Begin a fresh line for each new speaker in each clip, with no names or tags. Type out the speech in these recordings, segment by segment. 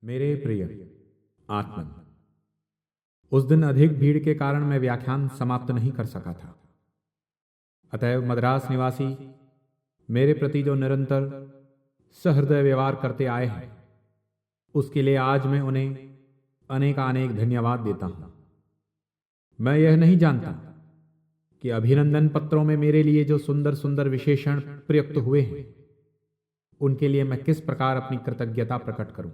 मेरे प्रिय आत्मन, उस दिन अधिक भीड़ के कारण मैं व्याख्यान समाप्त नहीं कर सका था। अतएव मद्रास निवासी मेरे प्रति जो निरंतर सहृदय व्यवहार करते आए हैं, उसके लिए आज मैं उन्हें अनेकानेक धन्यवाद देता हूं। मैं यह नहीं जानता कि अभिनंदन पत्रों में मेरे लिए जो सुंदर सुंदर विशेषण प्रयुक्त हुए हैं, उनके लिए मैं किस प्रकार अपनी कृतज्ञता प्रकट करूं।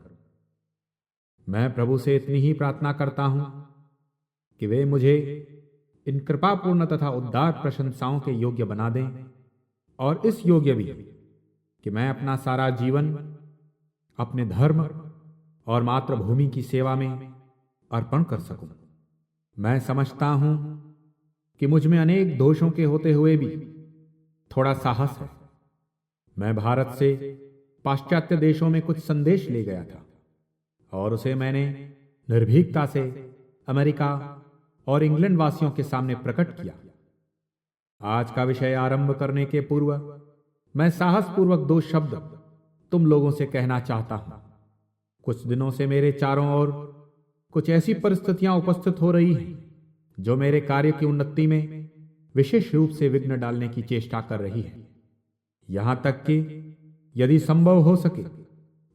मैं प्रभु से इतनी ही प्रार्थना करता हूं कि वे मुझे इन कृपापूर्ण तथा उदार प्रशंसाओं के योग्य बना दें, और इस योग्य भी कि मैं अपना सारा जीवन अपने धर्म और मातृभूमि की सेवा में अर्पण कर सकूं। मैं समझता हूं कि मुझ में अनेक दोषों के होते हुए भी थोड़ा साहस है। मैं भारत से पाश्चात्य देशों में कुछ संदेश ले गया था और उसे मैंने निर्भीकता से अमेरिका और इंग्लैंड वासियों के सामने प्रकट किया। आज का विषय आरंभ करने के पूर्व मैं साहसपूर्वक दो शब्द तुम लोगों से कहना चाहता हूं। कुछ दिनों से मेरे चारों ओर कुछ ऐसी परिस्थितियां उपस्थित हो रही हैं जो मेरे कार्य की उन्नति में विशेष रूप से विघ्न डालने की चेष्टा कर रही है। यहां तक कि यदि संभव हो सके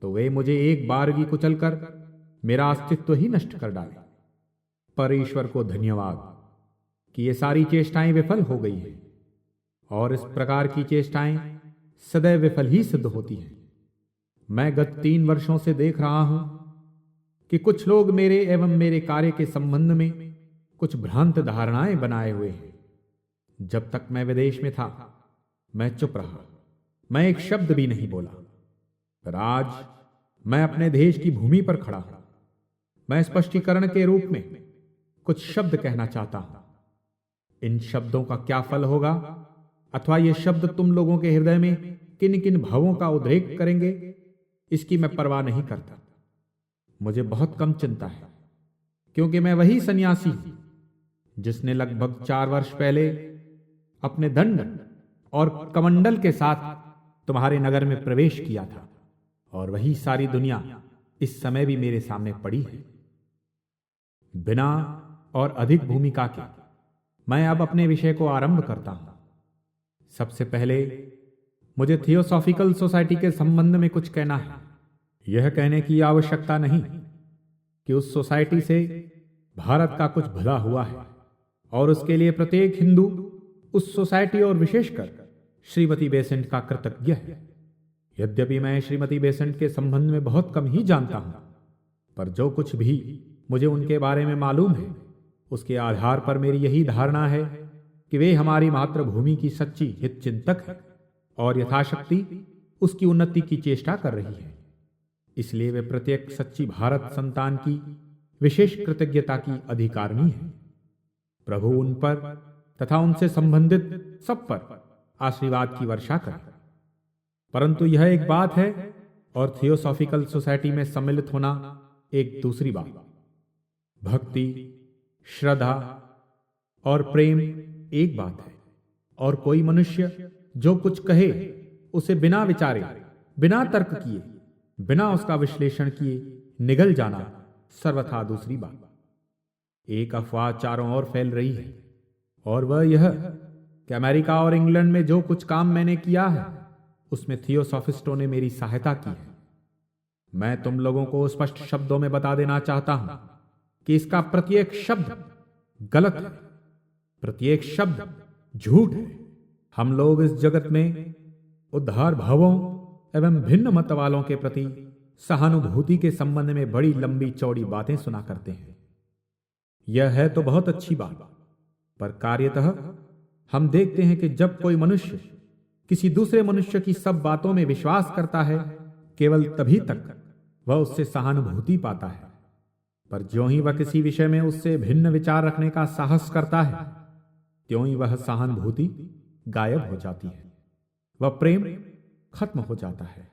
तो वे मुझे एक बारगी कुचलकर मेरा अस्तित्व ही नष्ट कर डाले। पर ईश्वर को धन्यवाद कि ये सारी चेष्टाएं विफल हो गई हैं, और इस प्रकार की चेष्टाएं सदैव विफल ही सिद्ध होती हैं। मैं गत 3 वर्षों से देख रहा हूं कि कुछ लोग मेरे एवं मेरे कार्य के संबंध में कुछ भ्रांत धारणाएं बनाए हुए हैं। जब तक मैं विदेश में था, मैं चुप रहा, मैं एक शब्द भी नहीं बोला। पर आज मैं अपने देश की भूमि पर खड़ा हूं। मैं स्पष्टीकरण के रूप में कुछ शब्द कहना चाहता हूं। इन शब्दों का क्या फल होगा, अथवा ये शब्द तुम लोगों के हृदय में किन किन भावों का उद्रेक करेंगे, इसकी मैं परवाह नहीं करता। मुझे बहुत कम चिंता है, क्योंकि मैं वही सन्यासी हूं जिसने लगभग 4 वर्ष पहले अपने दंड और कमंडल के साथ तुम्हारे नगर में प्रवेश किया था, और वही सारी दुनिया इस समय भी मेरे सामने पड़ी है। बिना और अधिक भूमिका के मैं अब अपने विषय को आरंभ करता हूं। सबसे पहले मुझे थियोसॉफिकल सोसाइटी के संबंध में कुछ कहना है। यह कहने की आवश्यकता नहीं कि उस सोसाइटी से भारत का कुछ भला हुआ है, और उसके लिए प्रत्येक हिंदू उस सोसाइटी और विशेषकर श्रीमती बेसेंट का कृतज्ञ है। यद्यपि मैं श्रीमती बेसेंट के संबंध में बहुत कम ही जानता हूं, पर जो कुछ भी मुझे उनके बारे में मालूम है, उसके आधार पर मेरी यही धारणा है कि वे हमारी मातृभूमि की सच्ची हितचिंतक है और यथाशक्ति उसकी उन्नति की चेष्टा कर रही है। इसलिए वे प्रत्येक सच्ची भारत संतान की विशेष कृतज्ञता की अधिकारिणी है। प्रभु उन पर तथा उनसे संबंधित सब पर आशीर्वाद की वर्षा करे। परंतु यह एक बात है, और थियोसॉफिकल सोसाइटी में सम्मिलित होना एक दूसरी बात। भक्ति, श्रद्धा और प्रेम एक बात है, और कोई मनुष्य जो कुछ कहे उसे बिना विचारे, बिना तर्क किए, बिना उसका विश्लेषण किए निगल जाना सर्वथा दूसरी बात। एक अफवाह चारों ओर फैल रही है, और वह यह कि अमेरिका और इंग्लैंड में जो कुछ काम मैंने किया है, उसमें थियोसॉफिस्टों ने मेरी सहायता की है। मैं तुम लोगों को स्पष्ट शब्दों में बता देना चाहता हूं कि इसका प्रत्येक शब्द गलत है, प्रत्येक शब्द झूठ है। हम लोग इस जगत में उद्धार भावों एवं भिन्न मत वालों के प्रति सहानुभूति के संबंध में बड़ी लंबी चौड़ी बातें सुना करते हैं। यह है तो बहुत अच्छी बात, पर कार्यतः हम देखते हैं कि जब कोई मनुष्य किसी दूसरे मनुष्य की सब बातों में विश्वास करता है, केवल तभी तक वह उससे सहानुभूति पाता है। पर ज्यों ही वह किसी विषय में उससे भिन्न विचार रखने का साहस करता है, त्यों ही वह सहानुभूति गायब हो जाती है, वह प्रेम खत्म हो जाता है।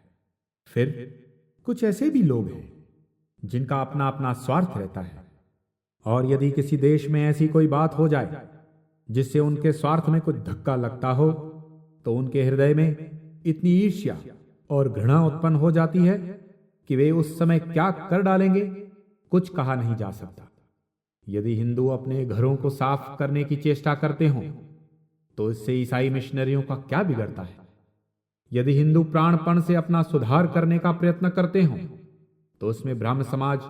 फिर कुछ ऐसे भी लोग हैं जिनका अपना अपना स्वार्थ रहता है, और यदि किसी देश में ऐसी कोई बात हो जाए जिससे उनके स्वार्थ में कुछ धक्का लगता हो, तो उनके हृदय में इतनी ईर्ष्या और घृणा उत्पन्न हो जाती है कि वे उस समय क्या कर डालेंगे कुछ कहा नहीं जा सकता। यदि हिंदू अपने घरों को साफ करने की चेष्टा करते हों तो इससे ईसाई मिशनरियों का क्या बिगड़ता है। यदि हिंदू प्राणपण से अपना सुधार करने का प्रयत्न करते हों तो उसमें ब्राह्म समाज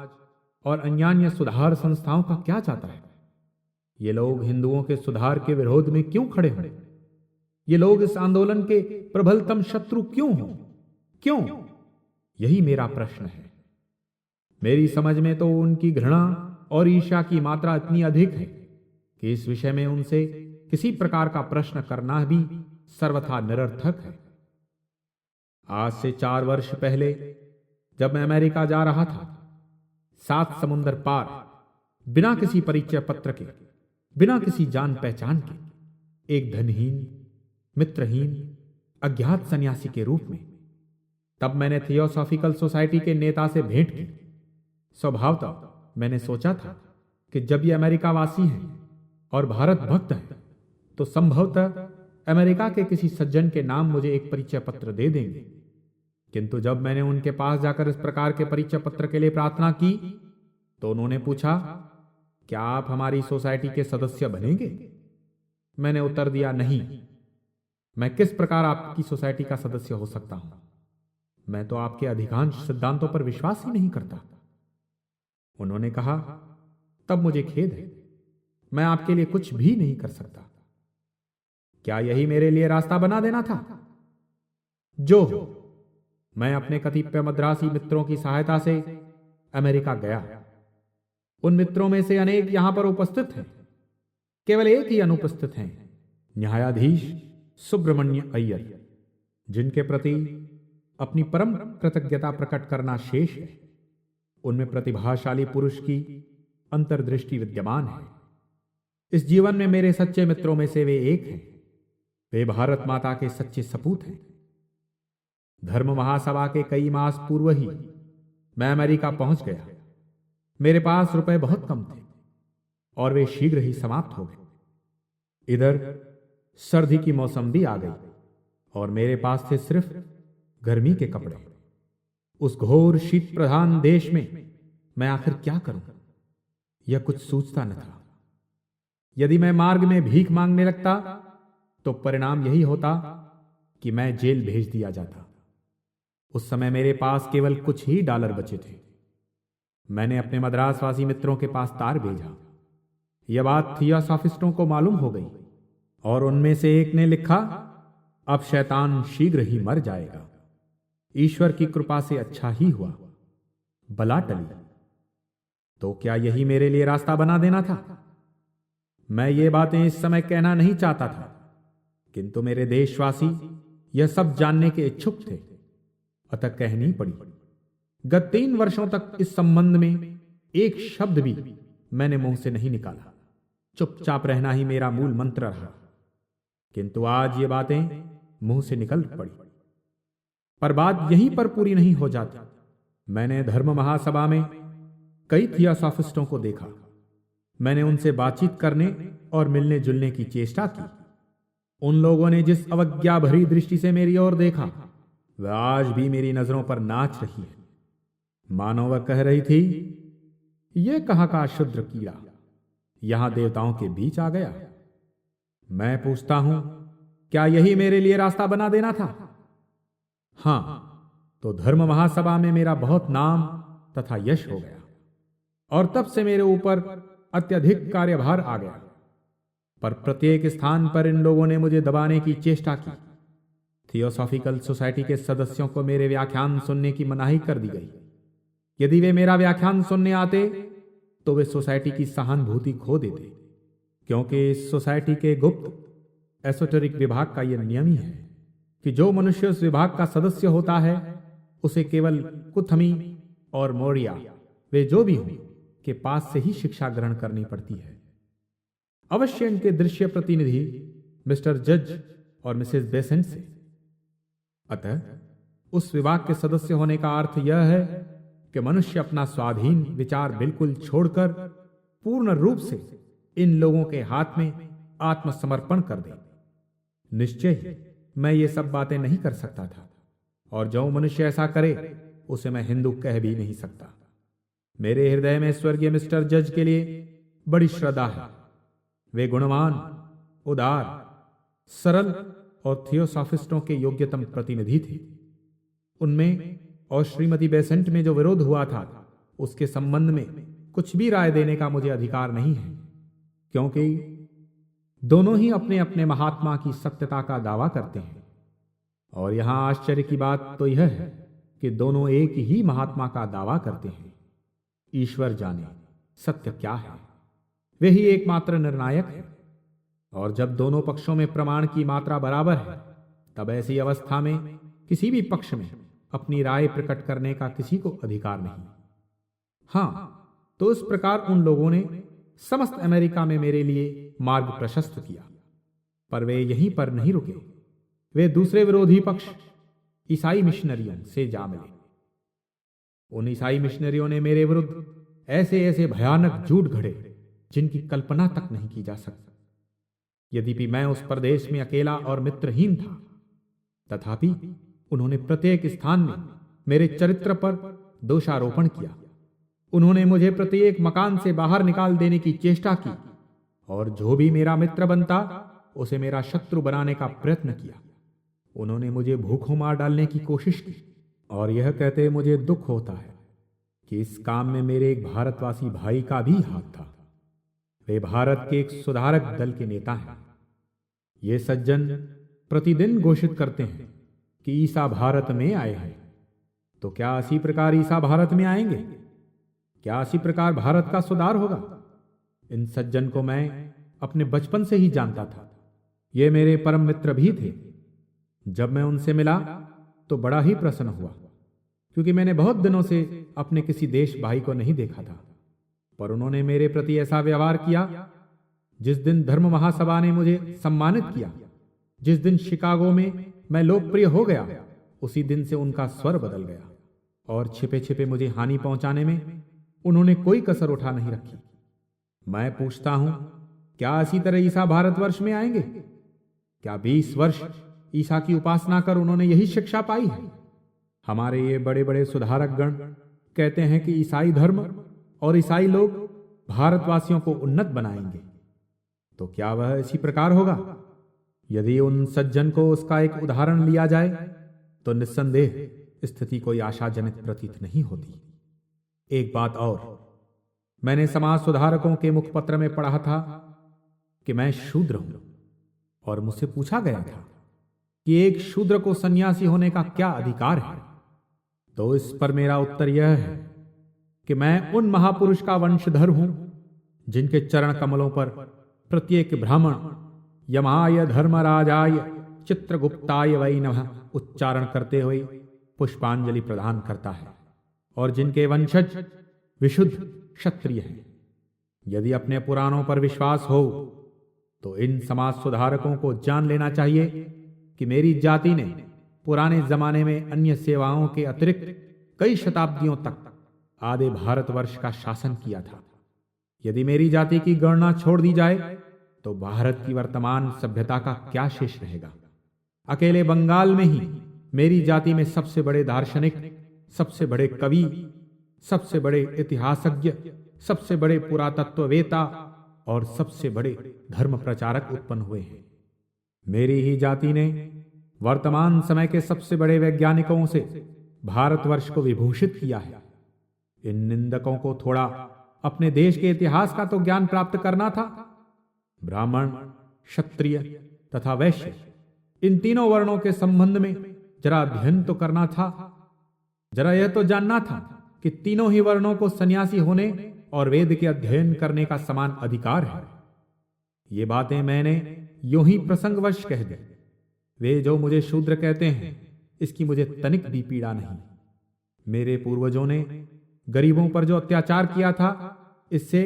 और अन्यान्य सुधार संस्थाओं का क्या जाता है। ये लोग हिंदुओं के सुधार के विरोध में क्यों खड़े हों? ये लोग इस आंदोलन के प्रबलतम शत्रु क्यों हों? क्यों? यही मेरा प्रश्न है। मेरी समझ में तो उनकी घृणा और ईर्ष्या की मात्रा इतनी अधिक है कि इस विषय में उनसे किसी प्रकार का प्रश्न करना भी सर्वथा निरर्थक है। आज से 4 वर्ष पहले जब मैं अमेरिका जा रहा था, 7 समुंदर पार, बिना किसी परिचय पत्र के, बिना किसी जान पहचान के, एक धनहीन, मित्रहीन, अज्ञात सन्यासी के रूप में, तब मैंने थियोसॉफिकल सोसाइटी के नेता से भेंट की। स्वभावतः मैंने सोचा था कि जब ये अमेरिका वासी हैं और भारत भक्त हैं तो संभवतः अमेरिका के किसी सज्जन के नाम मुझे एक परिचय पत्र दे देंगे। किंतु जब मैंने उनके पास जाकर इस प्रकार के परिचय पत्र के लिए प्रार्थना की तो उन्होंने पूछा, क्या आप हमारी सोसाइटी के सदस्य बनेंगे? मैंने उत्तर दिया, नहीं, मैं किस प्रकार आपकी सोसाइटी का सदस्य हो सकता हूं? मैं तो आपके अधिकांश सिद्धांतों पर विश्वास ही नहीं करता। उन्होंने कहा, तब मुझे खेद है, मैं आपके लिए कुछ भी नहीं कर सकता। क्या यही मेरे लिए रास्ता बना देना था? जो हो, मैं अपने कतिपय मद्रासी मित्रों की सहायता से अमेरिका गया। उन मित्रों में से अनेक यहां पर उपस्थित हैं, केवल एक ही अनुपस्थित हैं, न्यायाधीश सुब्रमण्य अय्यर, जिनके प्रति अपनी परम कृतज्ञता प्रकट करना शेष है। उनमें प्रतिभाशाली पुरुष की अंतर्दृष्टि विद्यमान है। इस जीवन में मेरे सच्चे मित्रों में से वे एक हैं। वे भारत माता के सच्चे सपूत हैं। धर्म महासभा के कई मास पूर्व ही मैं अमेरिका पहुंच गया। मेरे पास रुपए बहुत कम थे और वे शीघ्र ही समाप्त हो गए। इधर सर्दी की मौसम भी आ गई और मेरे पास थे सिर्फ गर्मी के कपड़े। उस घोर शीत प्रधान देश में मैं आखिर क्या करूं, यह कुछ सूझता न था। यदि मैं मार्ग में भीख मांगने लगता तो परिणाम यही होता कि मैं जेल भेज दिया जाता। उस समय मेरे पास केवल कुछ ही डॉलर बचे थे। मैंने अपने मद्रासवासी मित्रों के पास तार भेजा। यह बात थियोसॉफिस्टों को मालूम हो गई और उनमें से एक ने लिखा, अब शैतान शीघ्र ही मर जाएगा। ईश्वर की कृपा से अच्छा ही हुआ, बला टली। तो क्या यही मेरे लिए रास्ता बना देना था? मैं ये बातें इस समय कहना नहीं चाहता था, किंतु मेरे देशवासी यह सब जानने के इच्छुक थे, अतः कहनी पड़ी। गत 3 वर्षों तक इस संबंध में एक शब्द भी मैंने मुंह से नहीं निकाला। चुपचाप रहना ही मेरा मूल मंत्र रहा। किंतु आज ये बातें मुंह से निकल पड़ी। पर बात यहीं पर पूरी नहीं हो जाती। मैंने धर्म महासभा में कई थियोसॉफिस्टों को देखा। मैंने उनसे बातचीत करने और मिलने जुलने की चेष्टा की। उन लोगों ने जिस अवज्ञा भरी दृष्टि से मेरी ओर देखा वह आज भी मेरी नजरों पर नाच रही है। मानो वह कह रही थी, यह कहां का क्षुद्र कीड़ा यहां देवताओं के बीच आ गया। मैं पूछता हूं, क्या यही मेरे लिए रास्ता बना देना था? हां, तो धर्म महासभा में मेरा बहुत नाम तथा यश हो गया और तब से मेरे ऊपर अत्यधिक कार्यभार आ गया। पर प्रत्येक स्थान पर इन लोगों ने मुझे दबाने की चेष्टा की। थियोसॉफिकल सोसाइटी के सदस्यों को मेरे व्याख्यान सुनने की मनाही कर दी गई। यदि वे मेरा व्याख्यान सुनने आते तो वे सोसाइटी की सहानुभूति खो देते, क्योंकि इस सोसाइटी के गुप्त एसोटेरिक विभाग का यह नियम ही है कि जो मनुष्य उस विभाग का सदस्य होता है उसे केवल कुथमी और मौर्या, वे जो भी हों, के पास से ही शिक्षा ग्रहण करनी पड़ती है। अवश्य इनके दृश्य प्रतिनिधि मिस्टर जज और मिसेस बेसेंट से। अतः उस विभाग के सदस्य होने का अर्थ यह है कि मनुष्य अपना स्वाधीन विचार बिल्कुल छोड़कर पूर्ण रूप से इन लोगों के हाथ में आत्मसमर्पण कर दे। निश्चय ही मैं ये सब बातें नहीं कर सकता था, और जो मनुष्य ऐसा करे उसे मैं हिंदू कह भी नहीं सकता। मेरे हृदय में स्वर्गीय मिस्टर जज के लिए बड़ी श्रद्धा है। वे गुणवान, उदार, सरल और थियोसॉफिस्टों के योग्यतम प्रतिनिधि थे। उनमें और श्रीमती बेसेंट में जो विरोध हुआ था उसके संबंध में कुछ भी राय देने का मुझे अधिकार नहीं है, क्योंकि दोनों ही अपने अपने महात्मा की सत्यता का दावा करते हैं। और यहां आश्चर्य की बात तो यह है कि दोनों एक ही महात्मा का दावा करते हैं। ईश्वर जाने सत्य क्या है, वे ही एकमात्र निर्णायक है। और जब दोनों पक्षों में प्रमाण की मात्रा बराबर है, तब ऐसी अवस्था में किसी भी पक्ष में अपनी राय प्रकट करने का किसी को अधिकार नहीं। हां, तो इस प्रकार उन लोगों ने समस्त अमेरिका में मेरे लिए मार्ग प्रशस्त किया। पर वे यहीं पर नहीं रुके। वे दूसरे विरोधी पक्ष ईसाई मिशनरियों से जा मिले। उन ईसाई मिशनरियों ने मेरे विरुद्ध ऐसे ऐसे भयानक झूठ घड़े जिनकी कल्पना तक नहीं की जा सकती। यद्यपि मैं उस प्रदेश में अकेला और मित्रहीन था, तथापि उन्होंने प्रत्येक स्थान में मेरे चरित्र पर दोषारोपण किया। उन्होंने मुझे प्रत्येक मकान से बाहर निकाल देने की चेष्टा की और जो भी मेरा मित्र बनता उसे मेरा शत्रु बनाने का प्रयत्न किया। उन्होंने मुझे भूखों मार डालने की कोशिश की और यह कहते मुझे दुख होता है कि इस काम में मेरे एक भारतवासी भाई का भी हाथ था। वे भारत के एक सुधारक दल के नेता हैं। ये सज्जन प्रतिदिन घोषित करते हैं कि ईसा भारत में आए हैं। तो क्या इसी प्रकार ईसा भारत में आएंगे? क्या इसी प्रकार भारत का सुधार होगा? इन सज्जन को मैं अपने बचपन से ही जानता था। ये मेरे परम मित्र भी थे। जब मैं उनसे मिला तो बड़ा ही प्रसन्न हुआ, क्योंकि मैंने बहुत दिनों से अपने किसी देश भाई को नहीं देखा था। पर उन्होंने मेरे प्रति ऐसा व्यवहार किया। जिस दिन धर्म महासभा ने मुझे सम्मानित किया, जिस दिन शिकागो में मैं लोकप्रिय हो गया, उसी दिन से उनका स्वर बदल गया और छिपे छिपे मुझे हानि पहुंचाने में उन्होंने कोई कसर उठा नहीं रखी। मैं पूछता हूं, क्या इसी तरह ईसा भारतवर्ष में आएंगे? क्या 20 वर्ष ईसा की उपासना कर उन्होंने यही शिक्षा पाई है? हमारे ये बड़े बड़े सुधारक गण कहते हैं कि ईसाई धर्म और ईसाई लोग भारतवासियों को उन्नत बनाएंगे। तो क्या वह इसी प्रकार होगा? यदि उन सज्जन को उसका एक उदाहरण लिया जाए तो निस्संदेह स्थिति कोई आशाजनक प्रतीत नहीं होती। एक बात और, मैंने समाज सुधारकों के मुखपत्र में पढ़ा था कि मैं शूद्र हूं और मुझसे पूछा गया था कि एक शूद्र को सन्यासी होने का क्या अधिकार है। तो इस पर मेरा उत्तर यह है कि मैं उन महापुरुष का वंशधर हूं जिनके चरण कमलों पर प्रत्येक ब्राह्मण यमाय धर्मराजाय चित्रगुप्ताय वै नमः उच्चारण करते हुए पुष्पांजलि प्रदान करता है और जिनके वंशज विशुद्ध क्षत्रिय हैं। यदि अपने पुराणों पर विश्वास हो तो इन समाज सुधारकों को जान लेना चाहिए कि मेरी जाति ने पुराने जमाने में अन्य सेवाओं के अतिरिक्त कई शताब्दियों तक आधे भारतवर्ष का शासन किया था। यदि मेरी जाति की गणना छोड़ दी जाए तो भारत की वर्तमान सभ्यता का क्या शेष रहेगा? अकेले बंगाल में ही मेरी जाति में सबसे बड़े दार्शनिक, सबसे बड़े कवि, सबसे बड़े इतिहासज्ञ, सबसे बड़े पुरातत्ववेता और सबसे बड़े धर्म प्रचारक उत्पन्न हुए हैं। मेरी ही जाति ने वर्तमान समय के सबसे बड़े वैज्ञानिकों से भारतवर्ष को विभूषित किया है। इन निंदकों को थोड़ा अपने देश के इतिहास का तो ज्ञान प्राप्त करना था। ब्राह्मण, क्षत्रिय तथा वैश्य, इन तीनों वर्णों के संबंध में जरा अध्ययन तो करना था। जरा यह तो जानना था कि तीनों ही वर्णों को सन्यासी होने और वेद के अध्ययन करने का समान अधिकार है। ये बातें मैंने यूं ही प्रसंगवश कह दी। वे जो मुझे शूद्र कहते हैं, इसकी मुझे तनिक भी पीड़ा नहीं। मेरे पूर्वजों ने गरीबों पर जो अत्याचार किया था, इससे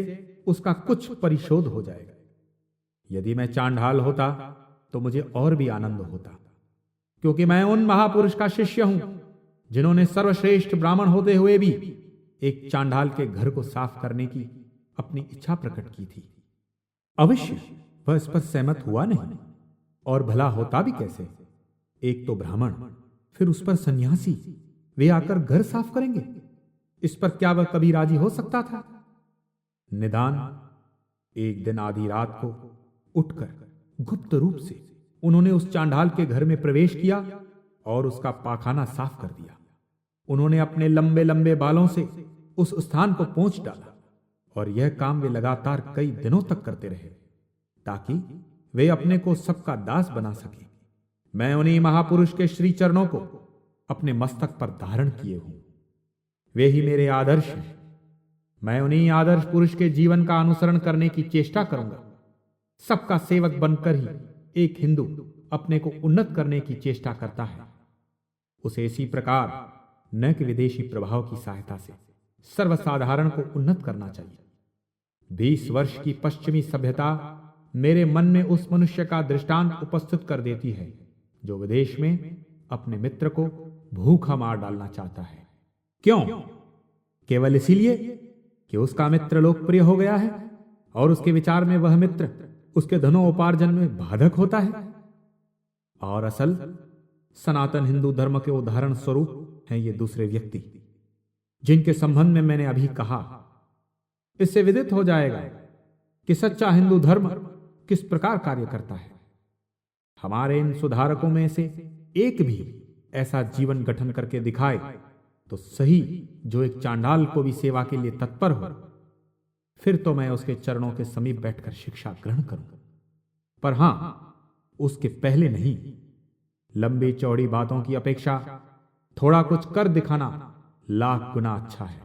उसका कुछ परिशोध हो जाएगा। यदि मैं चांडाल होता तो मुझे और भी आनंद होता, क्योंकि मैं उन महापुरुष का शिष्य हूं जिन्होंने सर्वश्रेष्ठ ब्राह्मण होते हुए भी एक चांडाल के घर को साफ करने की अपनी इच्छा प्रकट की थी। अवश्य वह इस पर सहमत हुआ नहीं, और भला होता भी कैसे? एक तो ब्राह्मण, फिर उस पर सन्यासी, वे आकर घर साफ करेंगे। इस पर क्या वह कभी राजी हो सकता था? निदान एक दिन आधी रात को उठकर गुप्त रूप से उन्होंने उस चांडाल के घर में प्रवेश किया और उसका पाखाना साफ कर दिया। उन्होंने अपने लंबे लंबे बालों से उस स्थान को पोंछ डाला और यह काम वे लगातार कई दिनों तक करते रहे ताकि वे अपने को सबका दास बना सके। मैं उन्हीं महापुरुष के श्री चरणों को अपने मस्तक पर धारण किए हूं। वे ही मेरे आदर्श हैं। मैं उन्हीं आदर्श पुरुष के जीवन का अनुसरण करने की चेष्टा करूंगा। सबका सेवक बनकर ही एक हिंदू अपने को उन्नत करने की चेष्टा करता है। उसे इसी प्रकार न कि विदेशी प्रभाव की सहायता से सर्वसाधारण को उन्नत करना चाहिए। 20 वर्ष की पश्चिमी सभ्यता मेरे मन में उस मनुष्य का दृष्टांत उपस्थित कर देती है जो विदेश में अपने मित्र को भूखा मार डालना चाहता है। क्यों? केवल इसीलिए कि उसका मित्र लोकप्रिय हो गया है और उसके विचार में वह मित्र उसके धनोपार्जन में बाधक होता है। और असल सनातन हिंदू धर्म के उदाहरण स्वरूप हैं ये दूसरे व्यक्ति जिनके संबंध में मैंने अभी कहा। इससे विदित हो जाएगा कि सच्चा हिंदू धर्म किस प्रकार कार्य करता है। हमारे इन सुधारकों में से एक भी ऐसा जीवन गठन करके दिखाए तो सही जो एक चांडाल को भी सेवा के लिए तत्पर हो, फिर तो मैं उसके चरणों के समीप बैठकर शिक्षा ग्रहण करूं। पर हां, उसके पहले नहीं। लंबी चौड़ी बातों की अपेक्षा थोड़ा कुछ कर दिखाना लाख गुना अच्छा है।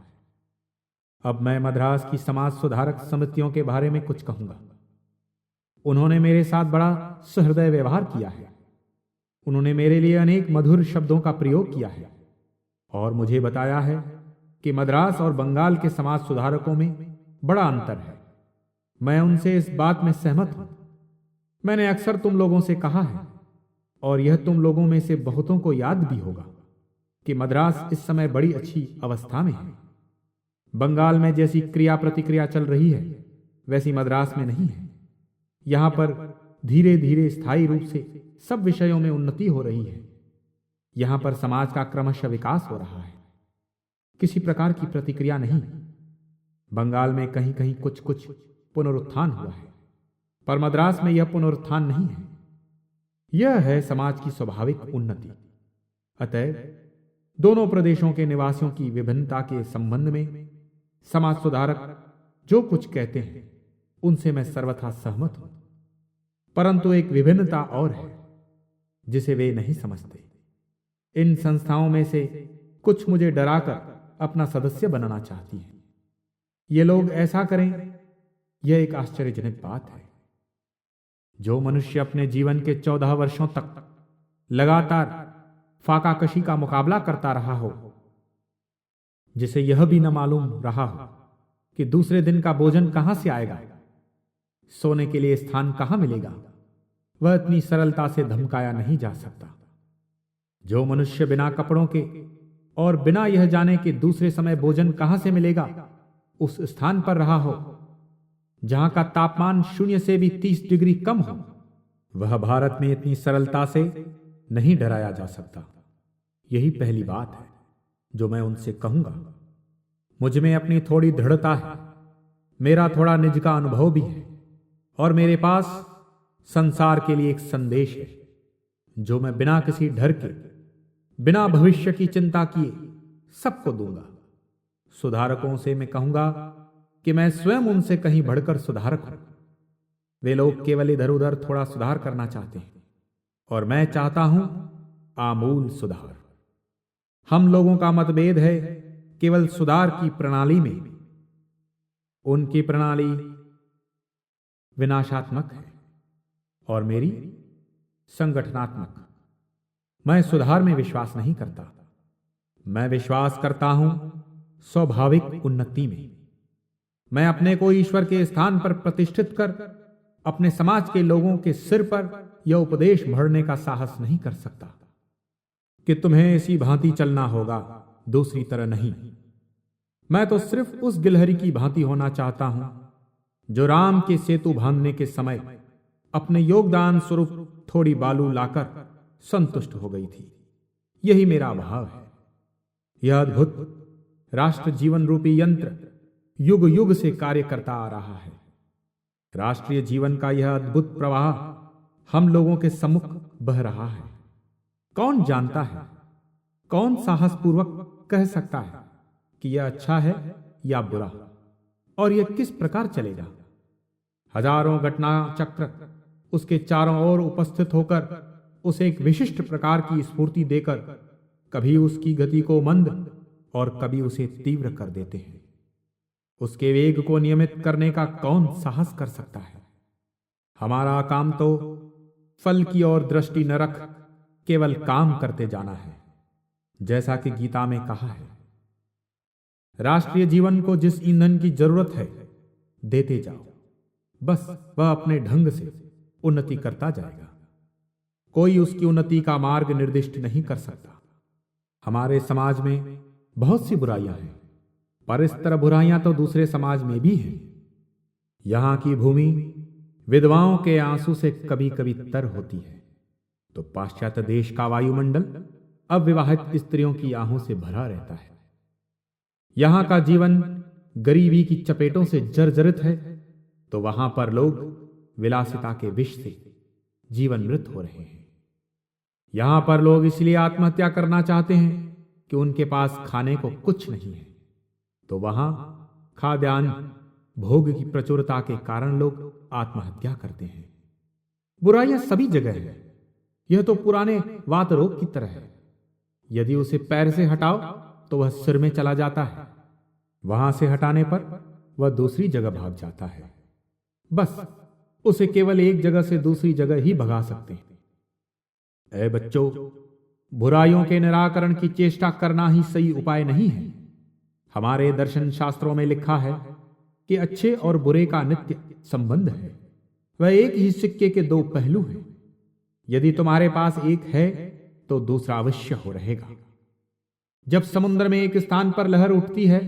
अब मैं मद्रास की समाज सुधारक समितियों के बारे में कुछ कहूंगा। उन्होंने मेरे साथ बड़ा सहृदय व्यवहार किया है। उन्होंने मेरे लिए अनेक मधुर शब्दों का प्रयोग किया है और मुझे बताया है कि मद्रास और बंगाल के समाज सुधारकों में बड़ा अंतर है। मैं उनसे इस बात में सहमत हूं। मैंने अक्सर तुम लोगों से कहा है और यह तुम लोगों में से बहुतों को याद भी होगा कि मद्रास इस समय बड़ी अच्छी अवस्था में है। बंगाल में जैसी क्रिया प्रतिक्रिया चल रही है वैसी मद्रास में नहीं है। यहां पर धीरे धीरे स्थायी रूप से सब विषयों में उन्नति हो रही है। यहां पर समाज का क्रमशः विकास हो रहा है। किसी प्रकार की प्रतिक्रिया नहीं। बंगाल में कहीं कहीं कुछ कुछ पुनरुत्थान हुआ है, पर मद्रास में यह पुनरुत्थान नहीं है। यह है समाज की स्वाभाविक उन्नति। अतः दोनों प्रदेशों के निवासियों की विभिन्नता के संबंध में समाज सुधारक जो कुछ कहते हैं उनसे मैं सर्वथा सहमत हूं। परंतु एक विभिन्नता और है जिसे वे नहीं समझते। इन संस्थाओं में से कुछ मुझे डराकर अपना सदस्य बनाना चाहती हैं। ये लोग ऐसा करें, यह एक आश्चर्यजनक बात है। जो मनुष्य अपने जीवन के 14 वर्षों तक लगातार फाकाकशी का मुकाबला करता रहा हो, जिसे यह भी न मालूम रहा हो कि दूसरे दिन का भोजन कहां से आएगा, सोने के लिए स्थान कहां मिलेगा, वह इतनी सरलता से धमकाया नहीं जा सकता। जो मनुष्य बिना कपड़ों के और बिना यह जाने कि दूसरे समय भोजन कहां से मिलेगा उस स्थान पर रहा हो जहां का तापमान 0 से भी 30 डिग्री कम हो, वह भारत में इतनी सरलता से नहीं डराया जा सकता। यही पहली बात है जो मैं उनसे कहूंगा। मुझ में अपनी थोड़ी दृढ़ता है, मेरा थोड़ा निज का अनुभव भी है और मेरे पास संसार के लिए एक संदेश है जो मैं बिना किसी डर के, बिना भविष्य की चिंता किए सबको दूंगा। सुधारकों से मैं कहूंगा कि मैं स्वयं उनसे कहीं बढ़कर सुधारक हूं। वे लोग केवल इधर उधर थोड़ा सुधार करना चाहते हैं और मैं चाहता हूं आमूल सुधार। हम लोगों का मतभेद है केवल सुधार की प्रणाली में। उनकी प्रणाली विनाशात्मक है और मेरी संगठनात्मक। मैं सुधार में विश्वास नहीं करता। मैं विश्वास करता हूं स्वाभाविक उन्नति में। मैं अपने को ईश्वर के स्थान पर प्रतिष्ठित कर अपने समाज के लोगों के सिर पर यह उपदेश भरने का साहस नहीं कर सकता कि तुम्हें इसी भांति चलना होगा, दूसरी तरह नहीं। मैं तो सिर्फ उस गिलहरी की भांति होना चाहता हूं जो राम के सेतु बांधने के समय अपने योगदान स्वरूप थोड़ी बालू लाकर संतुष्ट हो गई थी। यही मेरा भाव है। यह अद्भुत राष्ट्र जीवन रूपी यंत्र युग युग से कार्य करता आ रहा है। राष्ट्रीय जीवन का यह अद्भुत प्रवाह हम लोगों के सम्मुख बह रहा है। कौन जानता है, कौन साहसपूर्वक कह सकता है कि यह अच्छा है या बुरा, और यह किस प्रकार चलेगा। हजारों घटना चक्र उसके चारों ओर उपस्थित होकर उसे एक विशिष्ट प्रकार की स्फूर्ति देकर कभी उसकी गति को मंद और कभी उसे तीव्र कर देते हैं। उसके वेग को नियमित करने का कौन साहस कर सकता है। हमारा काम तो फल की ओर दृष्टि न रख केवल काम करते जाना है, जैसा कि गीता में कहा है। राष्ट्रीय जीवन को जिस ईंधन की जरूरत है देते जाओ, बस वह अपने ढंग से उन्नति करता जाएगा। कोई उसकी उन्नति का मार्ग निर्दिष्ट नहीं कर सकता। हमारे समाज में बहुत सी बुराइयां हैं, पर इस तरह बुराइयां तो दूसरे समाज में भी हैं। यहां की भूमि विधवाओं के आंसू से कभी कभी तर होती है, तो पाश्चात्य देश का वायुमंडल अविवाहित स्त्रियों की आहों से भरा रहता है। यहां का जीवन गरीबी की चपेटों से जर्जरित है, तो वहां पर लोग विलासिता के विष से जीवन मृत हो रहे हैं। यहां पर लोग इसलिए आत्महत्या करना चाहते हैं कि उनके पास खाने को कुछ नहीं है, तो वहां खाद्यान्न भोग की प्रचुरता के कारण लोग आत्महत्या करते हैं। बुराइयां सभी जगह है। यह तो पुराने वात रोग की तरह है। यदि उसे पैर से हटाओ तो वह सिर में चला जाता है, वहां से हटाने पर वह दूसरी जगह भाग जाता है। बस उसे केवल एक जगह से दूसरी जगह ही भगा सकते हैं। ऐ बच्चों, बुराइयों के निराकरण की चेष्टा करना ही सही उपाय नहीं है। हमारे दर्शन शास्त्रों में लिखा है कि अच्छे और बुरे का नित्य संबंध है। वह एक ही सिक्के के दो पहलू हैं। यदि तुम्हारे पास एक है तो दूसरा अवश्य हो रहेगा। जब समुद्र में एक स्थान पर लहर उठती है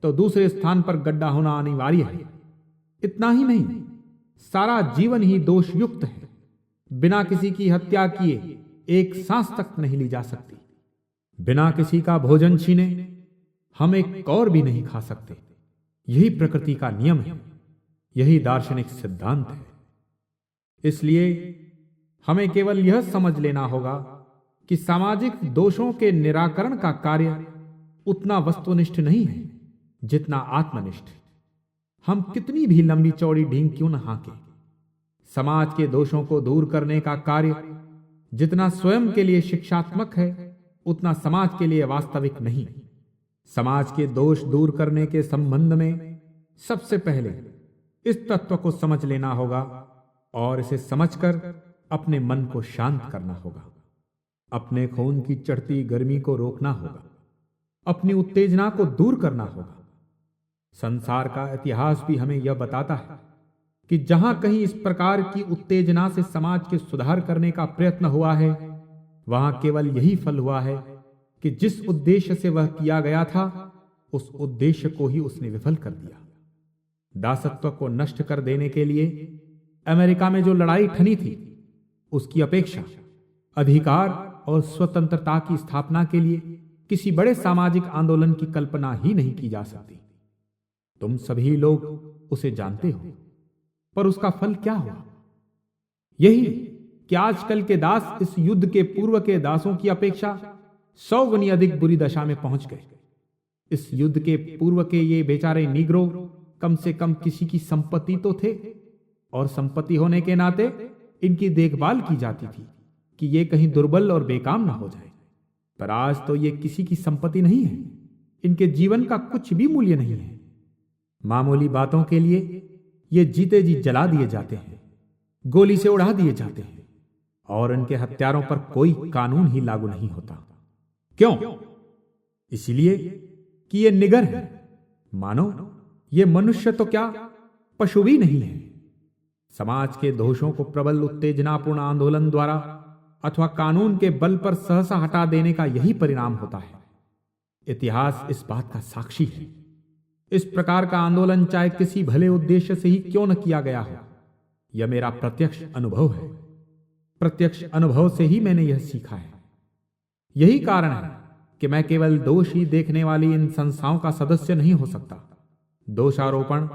तो दूसरे स्थान पर गड्ढा होना अनिवार्य है। इतना ही नहीं, सारा जीवन ही दोषयुक्त है। बिना किसी की हत्या किए एक सांस तक नहीं ली जा सकती। बिना किसी का भोजन छीने हम एक कौर भी नहीं खा सकते। यही प्रकृति का नियम है, यही दार्शनिक सिद्धांत है। इसलिए हमें केवल यह समझ लेना होगा कि सामाजिक दोषों के निराकरण का कार्य उतना वस्तुनिष्ठ नहीं है जितना आत्मनिष्ठ। हम कितनी भी लंबी चौड़ी ढींग क्यों न हाँकें, समाज के दोषों को दूर करने का कार्य जितना स्वयं के लिए शिक्षात्मक है उतना समाज के लिए वास्तविक नहीं। समाज के दोष दूर करने के संबंध में सबसे पहले इस तत्व को समझ लेना होगा और इसे समझकर अपने मन को शांत करना होगा। अपने खून की चढ़ती गर्मी को रोकना होगा, अपनी उत्तेजना को दूर करना होगा। संसार का इतिहास भी हमें यह बताता है कि जहां कहीं इस प्रकार की उत्तेजना से समाज के सुधार करने का प्रयत्न हुआ है, वहां केवल यही फल हुआ है कि जिस उद्देश्य से वह किया गया था उस उद्देश्य को ही उसने विफल कर दिया। दासत्व को नष्ट कर देने के लिए अमेरिका में जो लड़ाई ठनी थी, उसकी अपेक्षा अधिकार और स्वतंत्रता की स्थापना के लिए किसी बड़े सामाजिक आंदोलन की कल्पना ही नहीं की जा सकती। तुम सभी लोग उसे जानते हो, पर उसका फल क्या हुआ? यही कि आजकल के दास इस युद्ध के पूर्व के दासों की अपेक्षा 100 गुनी अधिक बुरी दशा में पहुंच गए। इस युद्ध के पूर्व के ये बेचारे नीग्रो कम से कम किसी की संपत्ति तो थे, और संपत्ति होने के नाते इनकी देखभाल की जाती थी कि ये कहीं दुर्बल और बेकाम ना हो जाए। पर आज तो ये किसी की संपत्ति नहीं है, इनके जीवन का कुछ भी मूल्य नहीं है। मामूली बातों के लिए ये जीते जी जला दिए जाते हैं, गोली से उड़ा दिए जाते हैं, और इनके हत्यारों पर कोई कानून ही लागू नहीं होता। क्यों? इसलिए कि ये निगर है। मानो ये मनुष्य तो क्या, पशु भी नहीं है। समाज के दोषों को प्रबल उत्तेजनापूर्ण आंदोलन द्वारा अथवा कानून के बल पर सहसा हटा देने का यही परिणाम होता है। इतिहास इस बात का साक्षी है। इस प्रकार का आंदोलन चाहे किसी भले उद्देश्य से ही क्यों न किया गया हो, यह मेरा प्रत्यक्ष अनुभव है। प्रत्यक्ष अनुभव से ही मैंने यह सीखा है। यही कारण है कि मैं केवल दोष ही देखने वाली इन संस्थाओं का सदस्य नहीं हो सकता। दोषारोपण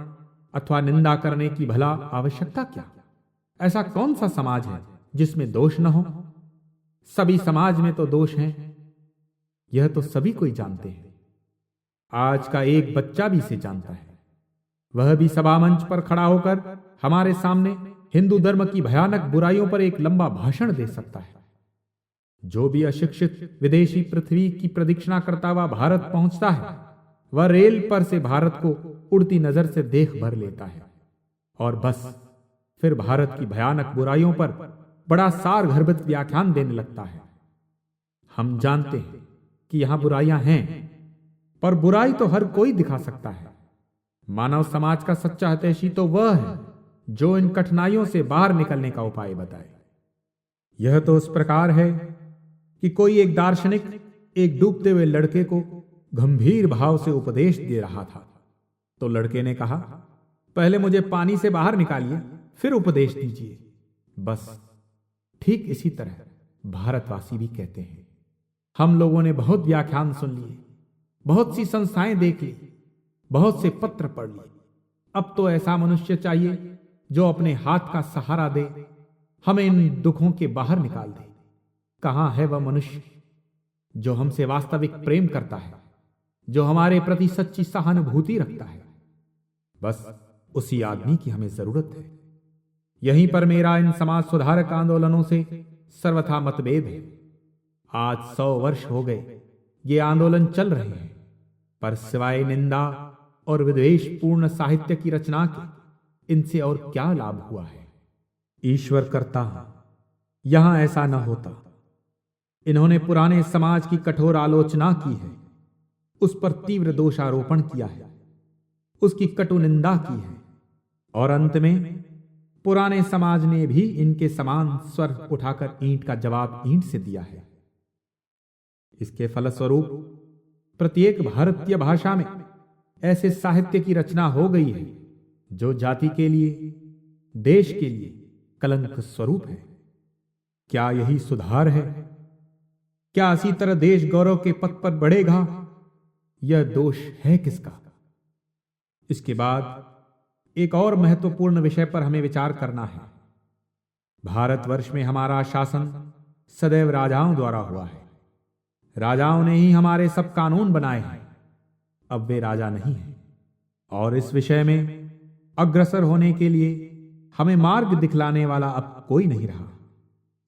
अथवा निंदा करने की भला आवश्यकता क्या? ऐसा कौन सा समाज है जिसमें दोष न हो? सभी समाज में तो दोष हैं, यह तो सभी कोई जानते हैं। आज का एक बच्चा भी इसे जानता है। वह भी सभा मंच पर खड़ा होकर हमारे सामने हिंदू धर्म की भयानक बुराइयों पर एक लंबा भाषण दे सकता है। जो भी अशिक्षित विदेशी पृथ्वी की प्रदक्षिणा करता हुआ भारत पहुंचता है, वह रेल पर से भारत को उड़ती नजर से देख भर लेता है और बस फिर भारत की भयानक बुराइयों पर बड़ा सार गर्भित व्याख्यान देने लगता है। हम जानते हैं कि यहां बुराइयां हैं, पर बुराई तो हर कोई दिखा सकता है। मानव समाज का सच्चा हितैषी तो वह है जो इन कठिनाइयों से बाहर निकलने का उपाय बताए। यह तो उस प्रकार है कि कोई एक दार्शनिक एक डूबते हुए लड़के को गंभीर भाव से उपदेश दे रहा था, तो लड़के ने कहा, पहले मुझे पानी से बाहर निकालिए, फिर उपदेश दीजिए। बस ठीक इसी तरह भारतवासी भी कहते हैं। हम लोगों ने बहुत व्याख्यान सुन लिए, बहुत सी संस्थाएं देख ली, बहुत से पत्र पढ़ लिए। अब तो ऐसा मनुष्य चाहिए जो अपने हाथ का सहारा दे, हमें इन दुखों के बाहर निकाल दे। कहां है वह मनुष्य जो हमसे वास्तविक प्रेम करता है, जो हमारे प्रति सच्ची सहानुभूति रखता है? बस उसी आदमी की हमें जरूरत है। यहीं पर मेरा इन समाज सुधारक आंदोलनों से सर्वथा मतभेद है। आज 100 वर्ष हो गए ये आंदोलन चल रहे हैं, पर सिवाय निंदा और विद्वेषपूर्ण साहित्य की रचना के इनसे और क्या लाभ हुआ है? ईश्वर करता यहां ऐसा न होता। इन्होंने पुराने समाज की कठोर आलोचना की है, उस पर तीव्र दोषारोपण किया है, उसकी कटु निंदा की है, और अंत में पुराने समाज ने भी इनके समान स्वर उठाकर ईंट का जवाब ईंट से दिया है। इसके फलस्वरूप प्रत्येक भारतीय भाषा में ऐसे साहित्य की रचना हो गई है जो जाति के लिए, देश के लिए कलंक स्वरूप है। क्या यही सुधार है? क्या इसी तरह देश गौरव के पथ पर बढ़ेगा? यह दोष है किसका? इसके बाद एक और महत्वपूर्ण विषय पर हमें विचार करना है। भारतवर्ष में हमारा शासन सदैव राजाओं द्वारा हुआ है। राजाओं ने ही हमारे सब कानून बनाए हैं। अब वे राजा नहीं हैं, और इस विषय में अग्रसर होने के लिए हमें मार्ग दिखलाने वाला अब कोई नहीं रहा।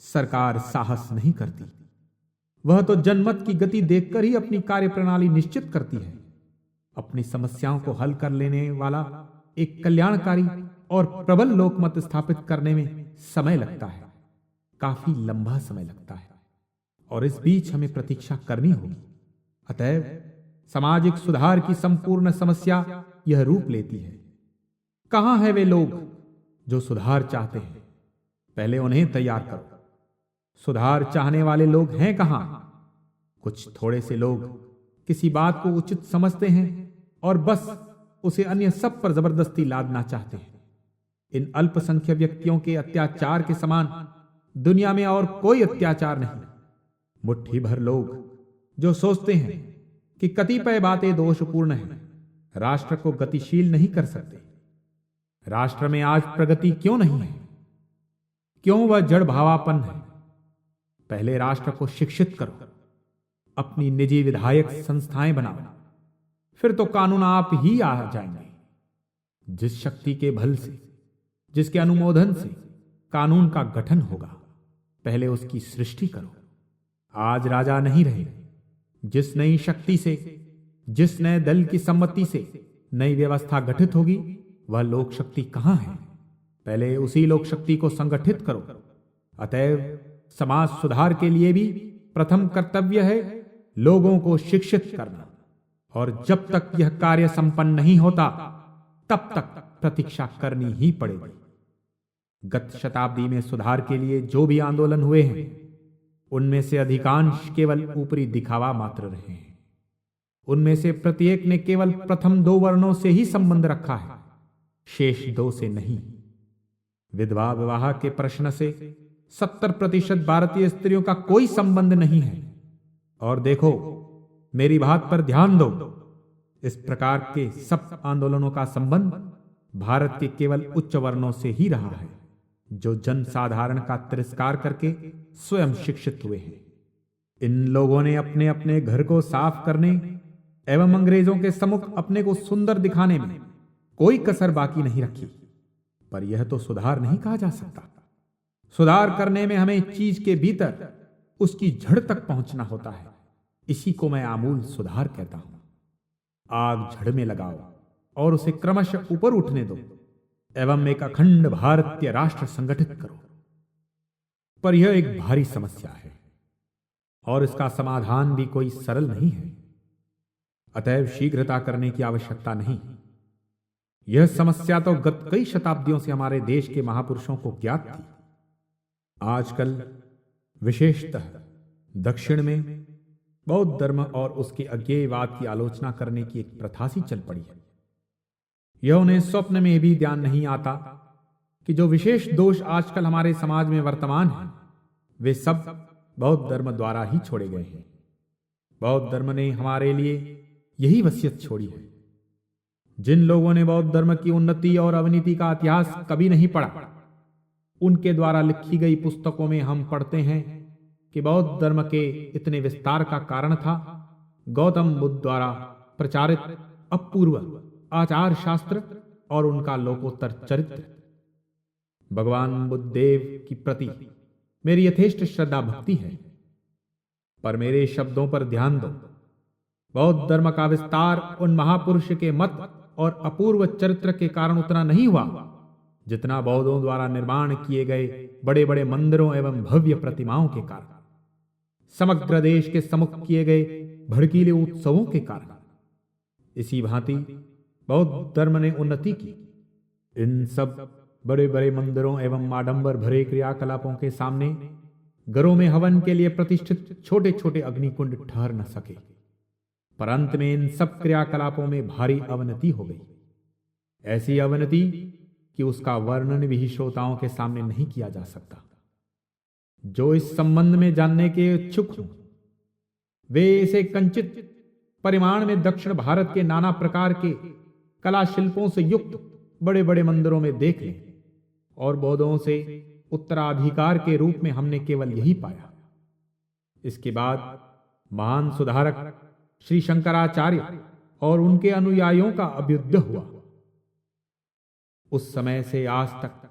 सरकार साहस नहीं करती, वह तो जनमत की गति देखकर ही अपनी कार्यप्रणाली निश्चित करती है। अपनी समस्याओं को हल कर लेने वाला एक कल्याणकारी और प्रबल लोकमत स्थापित करने में समय लगता है, काफी लंबा समय लगता है, और इस बीच हमें प्रतीक्षा करनी होगी। अतएव सामाजिक सुधार की संपूर्ण समस्या यह रूप लेती है। कहां है वे लोग जो सुधार चाहते हैं? पहले उन्हें तैयार करो। सुधार चाहने वाले लोग हैं कहां? कुछ थोड़े से लोग किसी बात को उचित समझते हैं और बस उसे अन्य सब पर जबरदस्ती लादना चाहते हैं। इन अल्पसंख्यक व्यक्तियों के अत्याचार के समान दुनिया में और कोई अत्याचार नहीं। मुट्ठी भर लोग जो सोचते हैं कि कतिपय बातें दोषपूर्ण हैं, राष्ट्र को गतिशील नहीं कर सकते। राष्ट्र में आज प्रगति क्यों नहीं है? क्यों वह जड़ भावापन है? पहले राष्ट्र को शिक्षित करो, अपनी निजी विधायक संस्थाएं बनाओ, फिर तो कानून आप ही आ जाएंगे। जिस शक्ति के बल से, जिसके अनुमोदन से कानून का गठन होगा, पहले उसकी सृष्टि करो। आज राजा नहीं रहे। जिस नई शक्ति से, जिस नए दल की सम्मति से नई व्यवस्था गठित होगी, वह लोक शक्ति कहां है? पहले उसी लोक शक्ति को संगठित करो। अतएव समाज सुधार के लिए भी प्रथम कर्तव्य है लोगों को शिक्षित करना, और जब तक यह कार्य संपन्न नहीं होता तब तक प्रतीक्षा करनी ही पड़ेगी। गत शताब्दी में सुधार के लिए जो भी आंदोलन हुए हैं, उनमें से अधिकांश केवल ऊपरी दिखावा मात्र रहे हैं। उनमें से प्रत्येक ने केवल प्रथम 2 वर्णों से ही संबंध रखा है, शेष 2 से नहीं। विधवा विवाह के प्रश्न से 70% भारतीय स्त्रियों का कोई संबंध नहीं है। और देखो, मेरी बात पर ध्यान दो। इस प्रकार के सब आंदोलनों का संबंध भारत के केवल उच्च वर्णों से ही रहा है, जो जन साधारण का तिरस्कार करके स्वयं शिक्षित हुए हैं। इन लोगों ने अपने अपने घर को साफ करने एवं अंग्रेजों के सम्मुख अपने को सुंदर दिखाने में कोई कसर बाकी नहीं रखी। पर यह तो सुधार नहीं कहा जा सकता। सुधार करने में हमें चीज के भीतर उसकी जड़ तक पहुंचना होता है। इसी को मैं आमूल सुधार कहता हूं। आग जड़ में लगाओ और उसे क्रमशः ऊपर उठने दो एवं एक अखंड भारतीय राष्ट्र संगठित करो। पर यह एक भारी समस्या है और इसका समाधान भी कोई सरल नहीं है। अतएव शीघ्रता करने की आवश्यकता नहीं। यह समस्या तो गत कई शताब्दियों से हमारे देश के महापुरुषों को ज्ञात थी। आजकल विशेषतः दक्षिण में बौद्ध धर्म और उसके अज्ञेयवाद की आलोचना करने की एक प्रथा सी चल पड़ी है। यह उन्हें स्वप्न में भी ध्यान नहीं आता कि जो विशेष दोष आजकल हमारे समाज में वर्तमान हैं, वे सब बौद्ध धर्म द्वारा ही छोड़े गए हैं। बौद्ध धर्म ने हमारे लिए यही वसीयत छोड़ी है। जिन लोगों ने बौद्ध धर्म की उन्नति और अवनति का इतिहास कभी नहीं पढ़ा, उनके द्वारा लिखी गई पुस्तकों में हम पढ़ते हैं कि बौद्ध धर्म के इतने विस्तार का कारण था गौतम बुद्ध द्वारा प्रचारित अपूर्व आचार शास्त्र और उनका लोकोत्तर चरित्र। भगवान बुद्धदेव की प्रति मेरी यथेष्ट श्रद्धा भक्ति है, पर मेरे शब्दों पर ध्यान दो। बौद्ध धर्म का विस्तार उन महापुरुष के मत और अपूर्व चरित्र के कारण उतना नहीं हुआ जितना बौद्धों द्वारा निर्माण किए गए बड़े बड़े मंदिरों एवं भव्य प्रतिमाओं के कारण, समग्र देश के सम्मुख किए गए भड़कीले उत्सवों के कारण। इसी भांति बौद्ध धर्म ने उन्नति की। इन सब बड़े बड़े मंदिरों एवं आडंबर भरे क्रियाकलापों के सामने घरों में हवन के लिए प्रतिष्ठित छोटे छोटे अग्निकुंड ठहर न सके। पर अंत में इन सब क्रियाकलापों में भारी अवनति हो गई। ऐसी अवनति कि उसका वर्णन भी श्रोताओं के सामने नहीं किया जा सकता। जो इस संबंध में जानने के इच्छुक हों, वे इसे कंचित परिमाण में दक्षिण भारत के नाना प्रकार के कला शिल्पों से युक्त बड़े बड़े मंदिरों में देख लें। और बौद्धों से उत्तराधिकार के रूप में हमने केवल यही पाया। इसके बाद महान सुधारक श्री शंकराचार्य और उनके अनुयायियों का अभ्युदय हुआ। उस समय से आज तक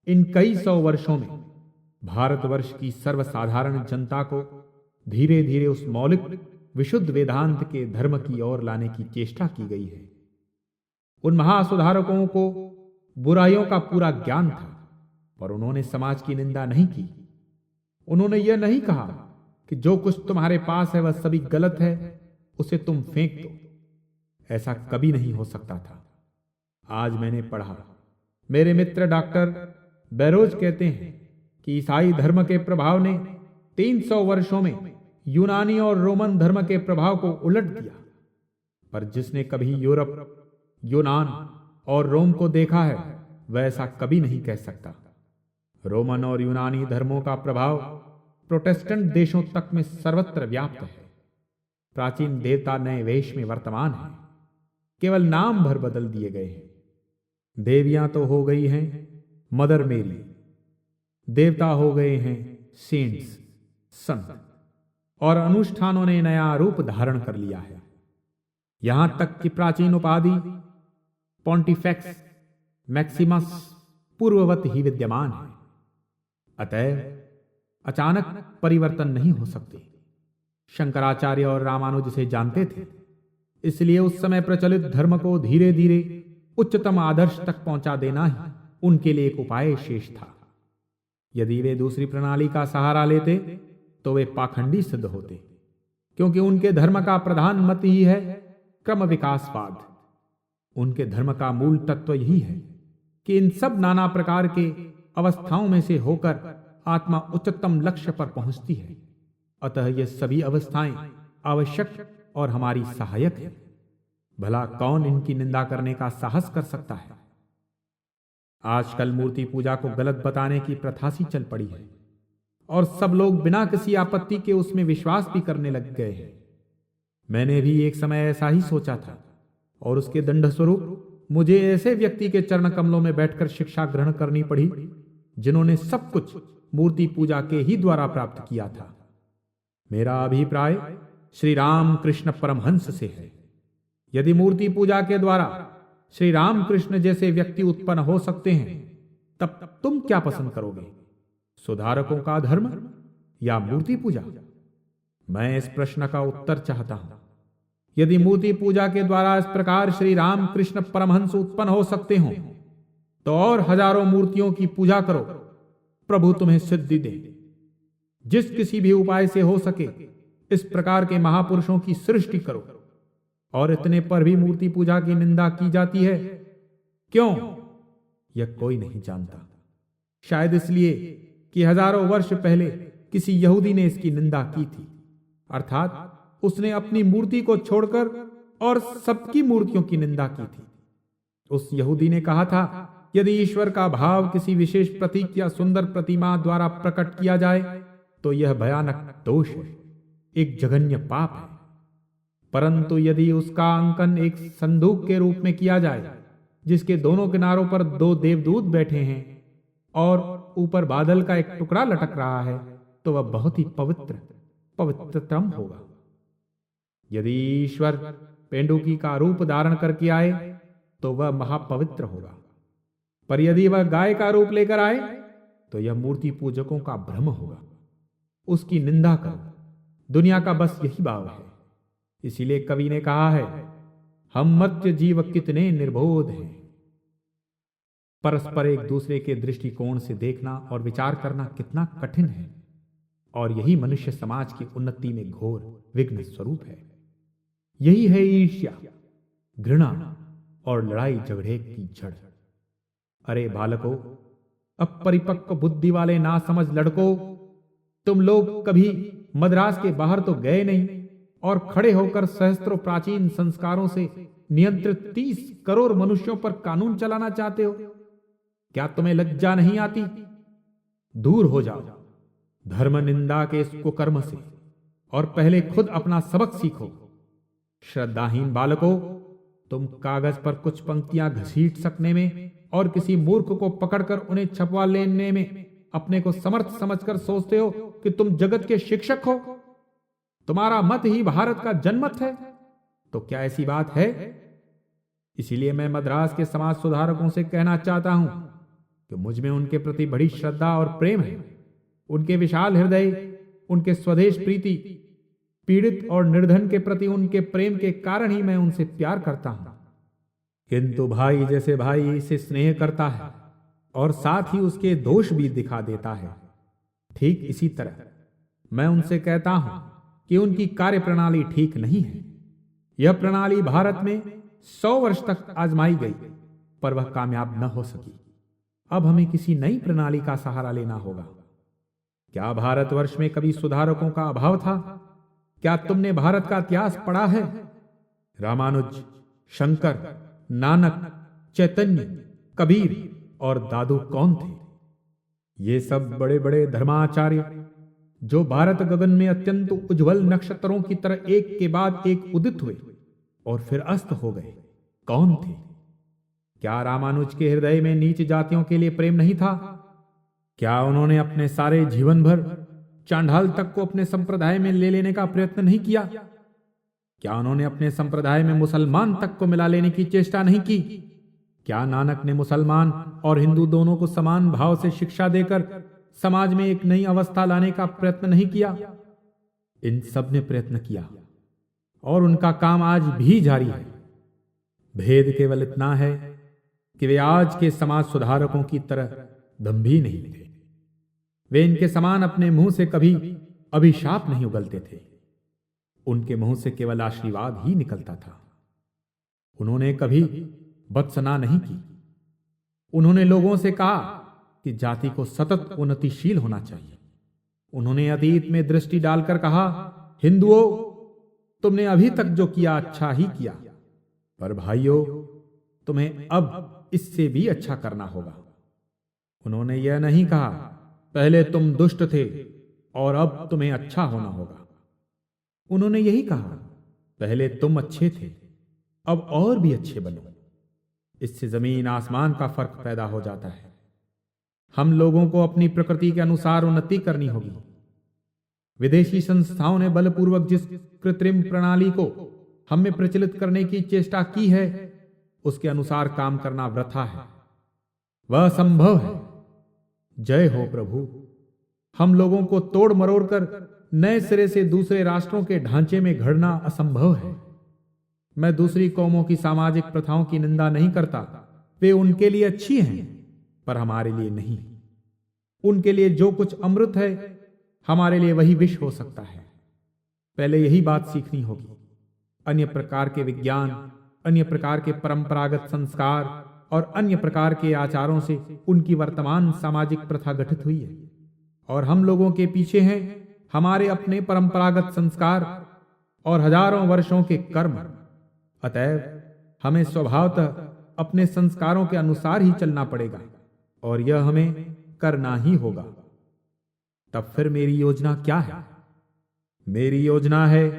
इन कई सौ वर्षों में भारतवर्ष की सर्वसाधारण जनता को धीरे धीरे उस मौलिक विशुद्ध वेदांत के धर्म की ओर लाने की चेष्टा की गई है। उन महासुधारकों को बुराइयों का पूरा ज्ञान था, पर उन्होंने समाज की निंदा नहीं की। उन्होंने यह नहीं कहा कि जो कुछ तुम्हारे पास है वह सभी गलत है, उसे तुम फेंक दो। ऐसा कभी नहीं हो सकता था। आज मैंने पढ़ा, मेरे मित्र डॉक्टर बैरोज कहते हैं कि ईसाई धर्म के प्रभाव ने 300 वर्षों में यूनानी और रोमन धर्म के प्रभाव को उलट दिया। पर जिसने कभी यूरोप, यूनान और रोम को देखा है, वह ऐसा कभी नहीं कह सकता। रोमन और यूनानी धर्मों का प्रभाव प्रोटेस्टेंट देशों तक में सर्वत्र व्याप्त है। प्राचीन देवता नए वेश में वर्तमान है, केवल नाम भर बदल दिए गए हैं। देवियां तो हो गई हैं मदर मेरी, देवता हो गए हैं सेंट्स, संत, और अनुष्ठानों ने नया रूप धारण कर लिया है। यहां तक कि प्राचीन उपाधि पॉन्टिफेक्स मैक्सिमस पूर्ववत ही विद्यमान है। अतएव अचानक परिवर्तन नहीं हो सकते। शंकराचार्य और रामानुज इसे जानते थे, इसलिए उस समय प्रचलित धर्म को धीरे धीरे उच्चतम आदर्श तक पहुंचा देना ही उनके लिए एक उपाय शेष था। यदि वे दूसरी प्रणाली का सहारा लेते तो वे पाखंडी सिद्ध होते, क्योंकि उनके धर्म का प्रधान मत ही है क्रम विकासवाद। उनके धर्म का मूल तत्व यही है कि इन सब नाना प्रकार के अवस्थाओं में से होकर आत्मा उच्चतम लक्ष्य पर पहुंचती है। अतः ये सभी अवस्थाएं आवश्यक और हमारी सहायक है। भला कौन इनकी निंदा करने का साहस कर सकता है? आजकल मूर्ति पूजा को गलत बताने की प्रथा सी चल पड़ी है और सब लोग बिना किसी आपत्ति के उसमें विश्वास भी करने लग गए हैं। मैंने भी एक समय ऐसा ही सोचा था और उसके दंड स्वरूप मुझे ऐसे व्यक्ति के चरण कमलों में बैठकर शिक्षा ग्रहण करनी पड़ी जिन्होंने सब कुछ मूर्ति पूजा के ही द्वारा प्राप्त किया था। मेरा अभिप्राय श्री राम कृष्ण परमहंस से है। यदि मूर्ति पूजा के द्वारा श्री राम कृष्ण जैसे व्यक्ति उत्पन्न हो सकते हैं, तब तुम क्या पसंद करोगे, सुधारकों का धर्म या मूर्ति पूजा? मैं इस प्रश्न का उत्तर चाहता हूं। यदि मूर्ति पूजा के द्वारा इस प्रकार श्री राम कृष्ण परमहंस उत्पन्न हो सकते हो, तो और हजारों मूर्तियों की पूजा करो, प्रभु तुम्हें सिद्धि दे। जिस किसी भी उपाय से हो सके इस प्रकार के महापुरुषों की सृष्टि करो। और इतने पर भी मूर्ति पूजा की निंदा की जाती है, क्यों? यह कोई नहीं जानता। शायद इसलिए कि हजारों वर्ष पहले किसी यहूदी ने इसकी निंदा की थी, अर्थात उसने अपनी मूर्ति को छोड़कर और सबकी मूर्तियों की निंदा की थी। उस यहूदी ने कहा था, यदि ईश्वर का भाव किसी विशेष प्रतीक या सुंदर प्रतिमा द्वारा प्रकट किया जाए तो यह भयानक दोष है, एक जघन्य पाप है। परंतु यदि उसका अंकन एक संदूक के रूप में किया जाए जिसके दोनों किनारों पर दो देवदूत बैठे हैं और ऊपर बादल का एक टुकड़ा लटक रहा है, तो वह बहुत ही पवित्रतम होगा। यदि ईश्वर पेंडुकी का रूप धारण करके आए तो वह महापवित्र होगा, पर यदि वह गाय का रूप लेकर आए तो यह मूर्ति पूजकों का भ्रम होगा। उसकी निंदा करो। दुनिया का बस यही भाव है। इसीलिए कवि ने कहा है, हम मर्त्य जीव कितने निर्बोध हैं। परस्पर एक दूसरे के दृष्टिकोण से देखना और विचार करना कितना कठिन है, और यही मनुष्य समाज की उन्नति में घोर विघ्न स्वरूप है। यही है ईर्ष्या, घृणा और लड़ाई झगड़े की जड़। अरे बालकों, अपरिपक्व बुद्धि वाले ना समझ लड़कों, तुम लोग कभी मद्रास के बाहर तो गए नहीं और खड़े होकर सहस्त्रों प्राचीन संस्कारों से नियंत्रित 30 करोड़ मनुष्यों पर कानून चलाना चाहते हो? क्या तुम्हें लज्जा नहीं आती? दूर हो जाओ धर्म निंदा के इस कुकर्म से और पहले खुद अपना सबक सीखो। श्रद्धाहीन बालकों, तुम कागज पर कुछ पंक्तियां घसीट सकने में और किसी मूर्ख को पकड़कर उन्हें छपवा लेने में अपने को समर्थ समझकर सोचते हो कि तुम जगत के शिक्षक हो। तुम्हारा मत ही भारत का जनमत है, तो क्या ऐसी बात है? इसीलिए मैं मद्रास के समाज सुधारकों से कहना चाहता हूं कि मुझ में उनके प्रति बड़ी श्रद्धा और प्रेम है। उनके विशाल हृदय, उनके स्वदेश प्रीति, पीड़ित और निर्धन के प्रति उनके प्रेम के कारण ही मैं उनसे प्यार करता हूं। किंतु भाई जैसे भाई से स्नेह करता है और साथ ही उसके दोष भी दिखा देता है, ठीक इसी तरह मैं उनसे कहता हूं कि उनकी कार्य प्रणाली ठीक नहीं है। यह प्रणाली भारत में 100 वर्ष तक आजमाई गई, पर वह कामयाब न हो सकी। अब हमें किसी नई प्रणाली का सहारा लेना होगा। क्या भारतवर्ष में कभी सुधारकों का अभाव था? क्या तुमने भारत का इतिहास पढ़ा है? रामानुज, शंकर, नानक, चैतन्य, कबीर और दादू कौन थे? ये सब बड़े बड़े धर्माचार्य जो भारत गगन में अत्यंत उज्जवल नक्षत्रों की तरह एक के बाद एक उदित हुए और फिर अस्त हो गए, कौन थे? क्या रामानुज के हृदय में नीच जातियों के लिए प्रेम नहीं था? क्या उन्होंने अपने सारे जीवन भर चांडाल तक को अपने संप्रदाय में ले लेने का प्रयत्न नहीं किया? क्या उन्होंने अपने संप्रदाय में मुसलमान तक को मिला लेने की चेष्टा नहीं की? क्या नानक ने मुसलमान और हिंदू दोनों को समान भाव से शिक्षा देकर समाज में एक नई अवस्था लाने का प्रयत्न नहीं किया? इन सब ने प्रयत्न किया और उनका काम आज भी जारी है। भेद केवल इतना है कि वे आज के समाज सुधारकों की तरह दंभी नहीं थे। वे इनके समान अपने मुंह से कभी अभिशाप नहीं उगलते थे। उनके मुंह से केवल आशीर्वाद ही निकलता था। उन्होंने कभी भत्सना नहीं की। उन्होंने लोगों से कहा कि जाति को सतत उन्नतिशील होना चाहिए। उन्होंने अतीत में दृष्टि डालकर कहा, हिंदुओं, तुमने अभी तक जो किया अच्छा ही किया, पर भाइयों, तुम्हें अब इससे भी अच्छा करना होगा। उन्होंने यह नहीं कहा, पहले तुम दुष्ट थे और अब तुम्हें अच्छा होना होगा। उन्होंने यही कहा, पहले तुम अच्छे थे, अब और भी अच्छे बनो। इससे जमीन आसमान का फर्क पैदा हो जाता है। हम लोगों को अपनी प्रकृति के अनुसार उन्नति करनी होगी। विदेशी संस्थाओं ने बलपूर्वक जिस कृत्रिम प्रणाली को हम में प्रचलित करने की चेष्टा की है, उसके अनुसार काम करना वृथा है, वह असंभव है। जय हो प्रभु। हम लोगों को तोड़ मरोड़ कर नए सिरे से दूसरे राष्ट्रों के ढांचे में घड़ना असंभव है। मैं दूसरी कौमों की सामाजिक प्रथाओं की निंदा नहीं करता, वे उनके लिए अच्छी हैं, पर हमारे लिए नहीं। उनके लिए जो कुछ अमृत है, हमारे लिए वही विष हो सकता है। पहले यही बात सीखनी होगी। अन्य प्रकार के विज्ञान, अन्य प्रकार के परंपरागत संस्कार और अन्य प्रकार के आचारों से उनकी वर्तमान सामाजिक प्रथा गठित हुई है, और हम लोगों के पीछे हैं हमारे अपने परंपरागत संस्कार और हजारों वर्षों के कर्म। अतएव हमें स्वभावतः अपने संस्कारों के अनुसार ही चलना पड़ेगा, और यह हमें करना ही होगा। तब फिर मेरी योजना क्या है? मेरी योजना है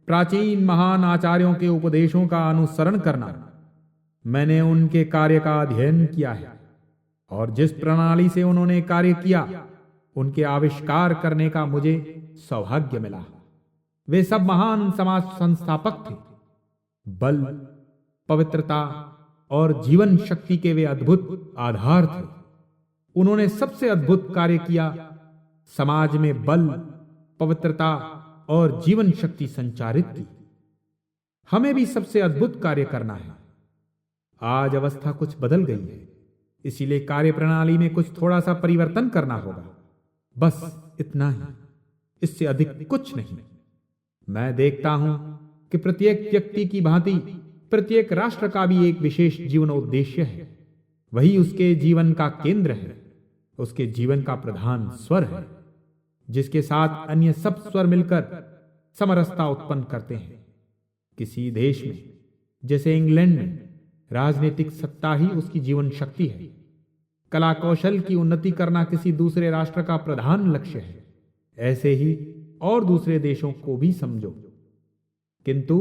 प्राचीन महान आचार्यों के उपदेशों का अनुसरण करना। मैंने उनके कार्य का अध्ययन किया है, और जिस प्रणाली से उन्होंने कार्य किया, उनके आविष्कार करने का मुझे सौभाग्य मिला। वे सब महान समाज संस्थापक थे। बल, पवित्रता और जीवन शक्ति के वे अद्भुत आधार थे। उन्होंने सबसे अद्भुत कार्य किया, समाज में बल, पवित्रता और जीवन शक्ति संचारित की। हमें भी सबसे अद्भुत कार्य करना है। आज अवस्था कुछ बदल गई है, इसीलिए कार्य प्रणाली में कुछ थोड़ा सा परिवर्तन करना होगा। बस इतना ही, इससे अधिक कुछ नहीं। मैं देखता हूं कि प्रत्येक व्यक्ति की भांति प्रत्येक राष्ट्र का भी एक विशेष जीवनोद्देश्य है। वही उसके जीवन का केंद्र है, उसके जीवन का प्रधान स्वर है, जिसके साथ अन्य सब स्वर मिलकर समरसता उत्पन्न करते हैं। किसी देश में, जैसे इंग्लैंड में, राजनीतिक सत्ता ही उसकी जीवन शक्ति है। कला कौशल की उन्नति करना किसी दूसरे राष्ट्र का प्रधान लक्ष्य है। ऐसे ही और दूसरे देशों को भी समझो। किंतु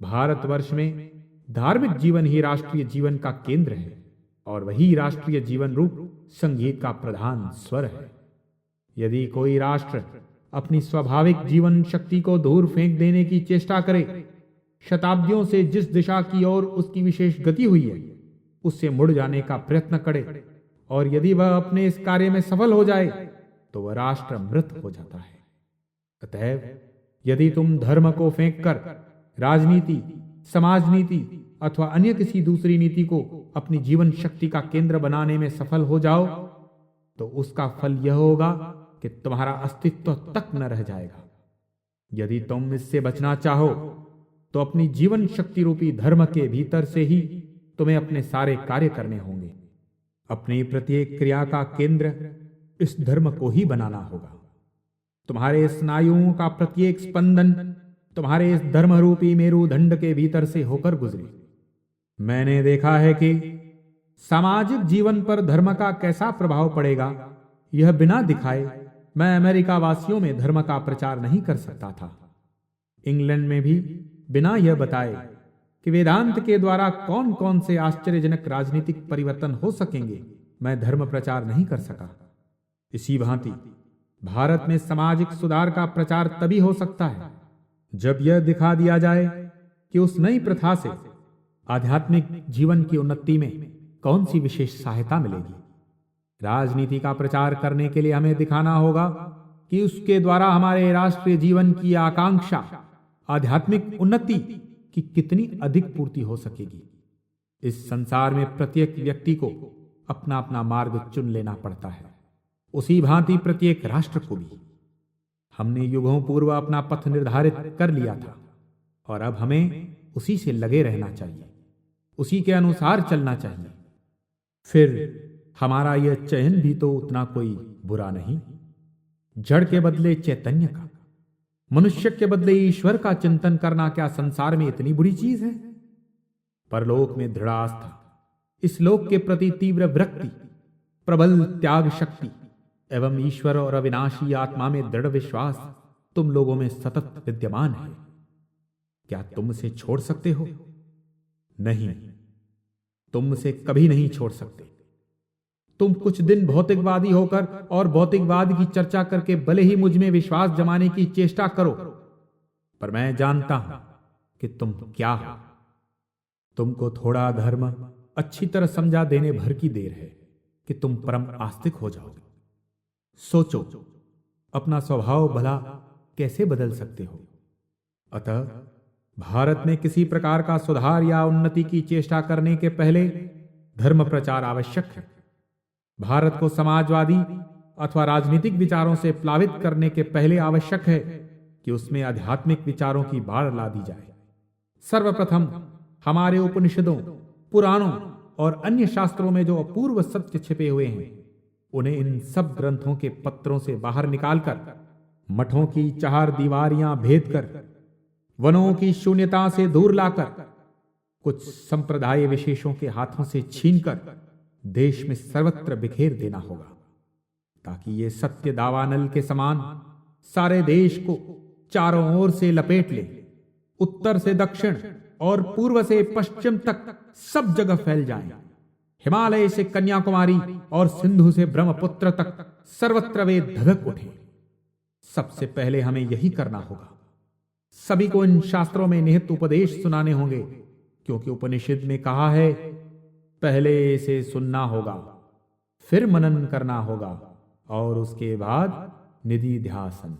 भारतवर्ष में धार्मिक जीवन ही राष्ट्रीय जीवन का केंद्र है, और वही राष्ट्रीय जीवन रूप संगीत का प्रधान स्वर है। यदि कोई राष्ट्र अपनी स्वाभाविक जीवन शक्ति को दूर फेंक देने की चेष्टा करे, शताब्दियों से जिस दिशा की ओर उसकी विशेष गति हुई है, उससे मुड़ जाने का प्रयत्न करे, और यदि वह अपने इस कार्य में सफल हो जाए, तो वह राष्ट्र मृत हो जाता है। अतएव यदि तुम धर्म को फेंककर राजनीति, समाज नीति अथवा अन्य किसी दूसरी नीति को अपनी जीवन शक्ति का केंद्र बनाने में सफल हो जाओ, तो उसका फल यह होगा कि तुम्हारा अस्तित्व तक न रह जाएगा। यदि तुम इससे बचना चाहो, तो अपनी जीवन शक्ति रूपी धर्म के भीतर से ही तुम्हें अपने सारे कार्य करने होंगे। अपनी प्रत्येक क्रिया का केंद्र इस धर्म को ही बनाना होगा। तुम्हारे स्नायुओं का प्रत्येक स्पंदन तुम्हारे इस धर्म रूपी मेरुदंड के भीतर से होकर गुजरे। मैंने देखा है कि सामाजिक जीवन पर धर्म का कैसा प्रभाव पड़ेगा, यह बिना दिखाए मैं अमेरिका वासियों में धर्म का प्रचार नहीं कर सकता था। इंग्लैंड में भी बिना यह बताए कि वेदांत के द्वारा कौन कौन से आश्चर्यजनक राजनीतिक परिवर्तन हो सकेंगे, मैं धर्म प्रचार नहीं कर सका। इसी भांति भारत में सामाजिक सुधार का प्रचार तभी हो सकता है जब यह दिखा दिया जाए कि उस नई प्रथा से आध्यात्मिक जीवन की उन्नति में कौन सी विशेष सहायता मिलेगी। राजनीति का प्रचार करने के लिए हमें दिखाना होगा कि उसके द्वारा हमारे राष्ट्रीय जीवन की आकांक्षा, आध्यात्मिक उन्नति की कितनी अधिक पूर्ति हो सकेगी। इस संसार में प्रत्येक व्यक्ति को अपना अपना मार्ग चुन लेना पड़ता है, उसी भांति प्रत्येक राष्ट्र को भी। हमने युगों पूर्व अपना पथ निर्धारित कर लिया था, और अब हमें उसी से लगे रहना चाहिए, उसी के अनुसार चलना चाहिए। फिर हमारा यह चयन भी तो उतना कोई बुरा नहीं। जड़ के बदले चैतन्य का, मनुष्य के बदले ईश्वर का चिंतन करना क्या संसार में इतनी बुरी चीज है? परलोक में दृढ़ आस्था, इस लोक के प्रति तीव्र विरक्ति, प्रबल त्याग शक्ति एवं ईश्वर और अविनाशी आत्मा में दृढ़ विश्वास तुम लोगों में सतत विद्यमान है। क्या तुम उसे छोड़ सकते हो? नहीं, तुम उसे कभी नहीं छोड़ सकते। तुम कुछ दिन भौतिकवादी होकर और भौतिकवाद की चर्चा करके भले ही मुझ में विश्वास जमाने की चेष्टा करो, पर मैं जानता हूं कि तुम क्या हो। तुमको थोड़ा धर्म अच्छी तरह समझा देने भर की देर है कि तुम परम आस्तिक हो जाओगे। सोचो, अपना स्वभाव भला कैसे बदल सकते हो? अतः भारत में किसी प्रकार का सुधार या उन्नति की चेष्टा करने के पहले धर्म प्रचार आवश्यक है। भारत को समाजवादी अथवा राजनीतिक विचारों से प्लावित करने के पहले आवश्यक है कि उसमें आध्यात्मिक विचारों की बाढ़ ला दी जाए। सर्वप्रथम हमारे उपनिषदों, पुराणों और अन्य शास्त्रों में जो अपूर्व सत्य छिपे हुए हैं, उन्हें इन सब ग्रंथों के पत्रों से बाहर निकालकर, मठों की चार दीवारियां भेद कर, वनों की शून्यता से दूर लाकर, कुछ संप्रदाय विशेषों के हाथों से छीनकर देश में सर्वत्र बिखेर देना होगा, ताकि ये सत्य दावानल के समान सारे देश को चारों ओर से लपेट ले, उत्तर से दक्षिण और पूर्व से पश्चिम तक सब जगह फैल जाए। हिमालय से कन्याकुमारी और सिंधु से ब्रह्मपुत्र तक सर्वत्र वे धधक उठे। सबसे पहले हमें यही करना होगा। सभी को इन शास्त्रों में निहित उपदेश सुनाने होंगे, क्योंकि उपनिषद में कहा है, पहले इसे सुनना होगा, फिर मनन करना होगा और उसके बाद निधिध्यासन।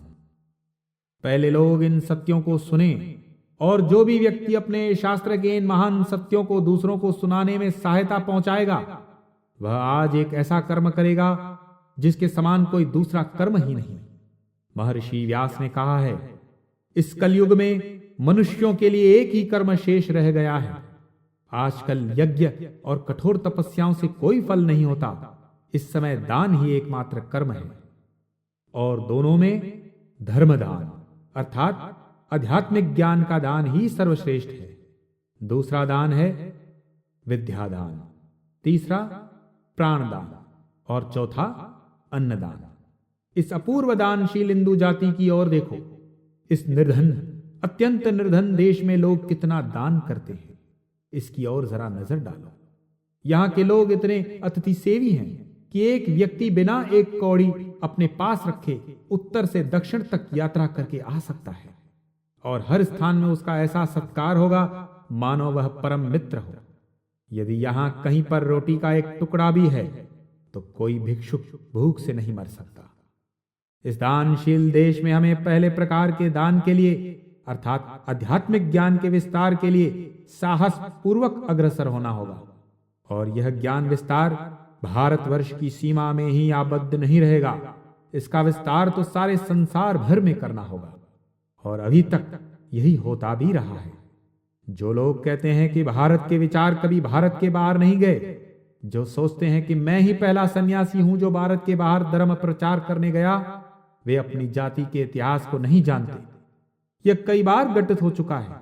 पहले लोग इन सत्यों को सुने, और जो भी व्यक्ति अपने शास्त्र के इन महान सत्यों को दूसरों को सुनाने में सहायता पहुंचाएगा, वह आज एक ऐसा कर्म करेगा जिसके समान कोई दूसरा कर्म ही नहीं। महर्षि व्यास ने कहा है, इस कलयुग में मनुष्यों के लिए एक ही कर्म शेष रह गया है। आजकल यज्ञ और कठोर तपस्याओं से कोई फल नहीं होता। इस समय दान ही एकमात्र कर्म है, और दोनों में धर्मदान अर्थात आध्यात्मिक ज्ञान का दान ही सर्वश्रेष्ठ है। दूसरा दान है विद्यादान, तीसरा प्राणदान और चौथा अन्नदान। इस अपूर्व दानशील हिंदू जाति की ओर देखो। इस निर्धन, अत्यंत निर्धन देश में लोग कितना दान करते हैं, इसकी ओर जरा नजर डालो। यहां के लोग इतने अतिथि सेवी हैं कि एक व्यक्ति बिना एक कौड़ी अपने पास रखे उत्तर से दक्षिण तक यात्रा करके आ सकता है, और हर स्थान में उसका ऐसा सत्कार होगा मानो वह परम मित्र हो। यदि यहां कहीं पर रोटी का एक टुकड़ा भी है तो कोई भिक्षुक भूख से नहीं मर सकता। इस दानशील देश में हमें पहले प्रकार के दान के लिए अर्थात आध्यात्मिक ज्ञान के विस्तार के लिए साहस पूर्वक अग्रसर होना होगा, और यह ज्ञान विस्तार भारतवर्ष की सीमा में ही आबद्ध नहीं रहेगा। इसका विस्तार तो सारे संसार भर में करना होगा, और अभी तक यही होता भी रहा है। जो लोग कहते हैं कि भारत के विचार कभी भारत के बाहर नहीं गए, जो सोचते हैं कि मैं ही पहला सन्यासी हूं जो भारत के बाहर धर्म प्रचार करने गया, वे अपनी जाति के इतिहास को नहीं जानते। यह कई बार घटित हो चुका है।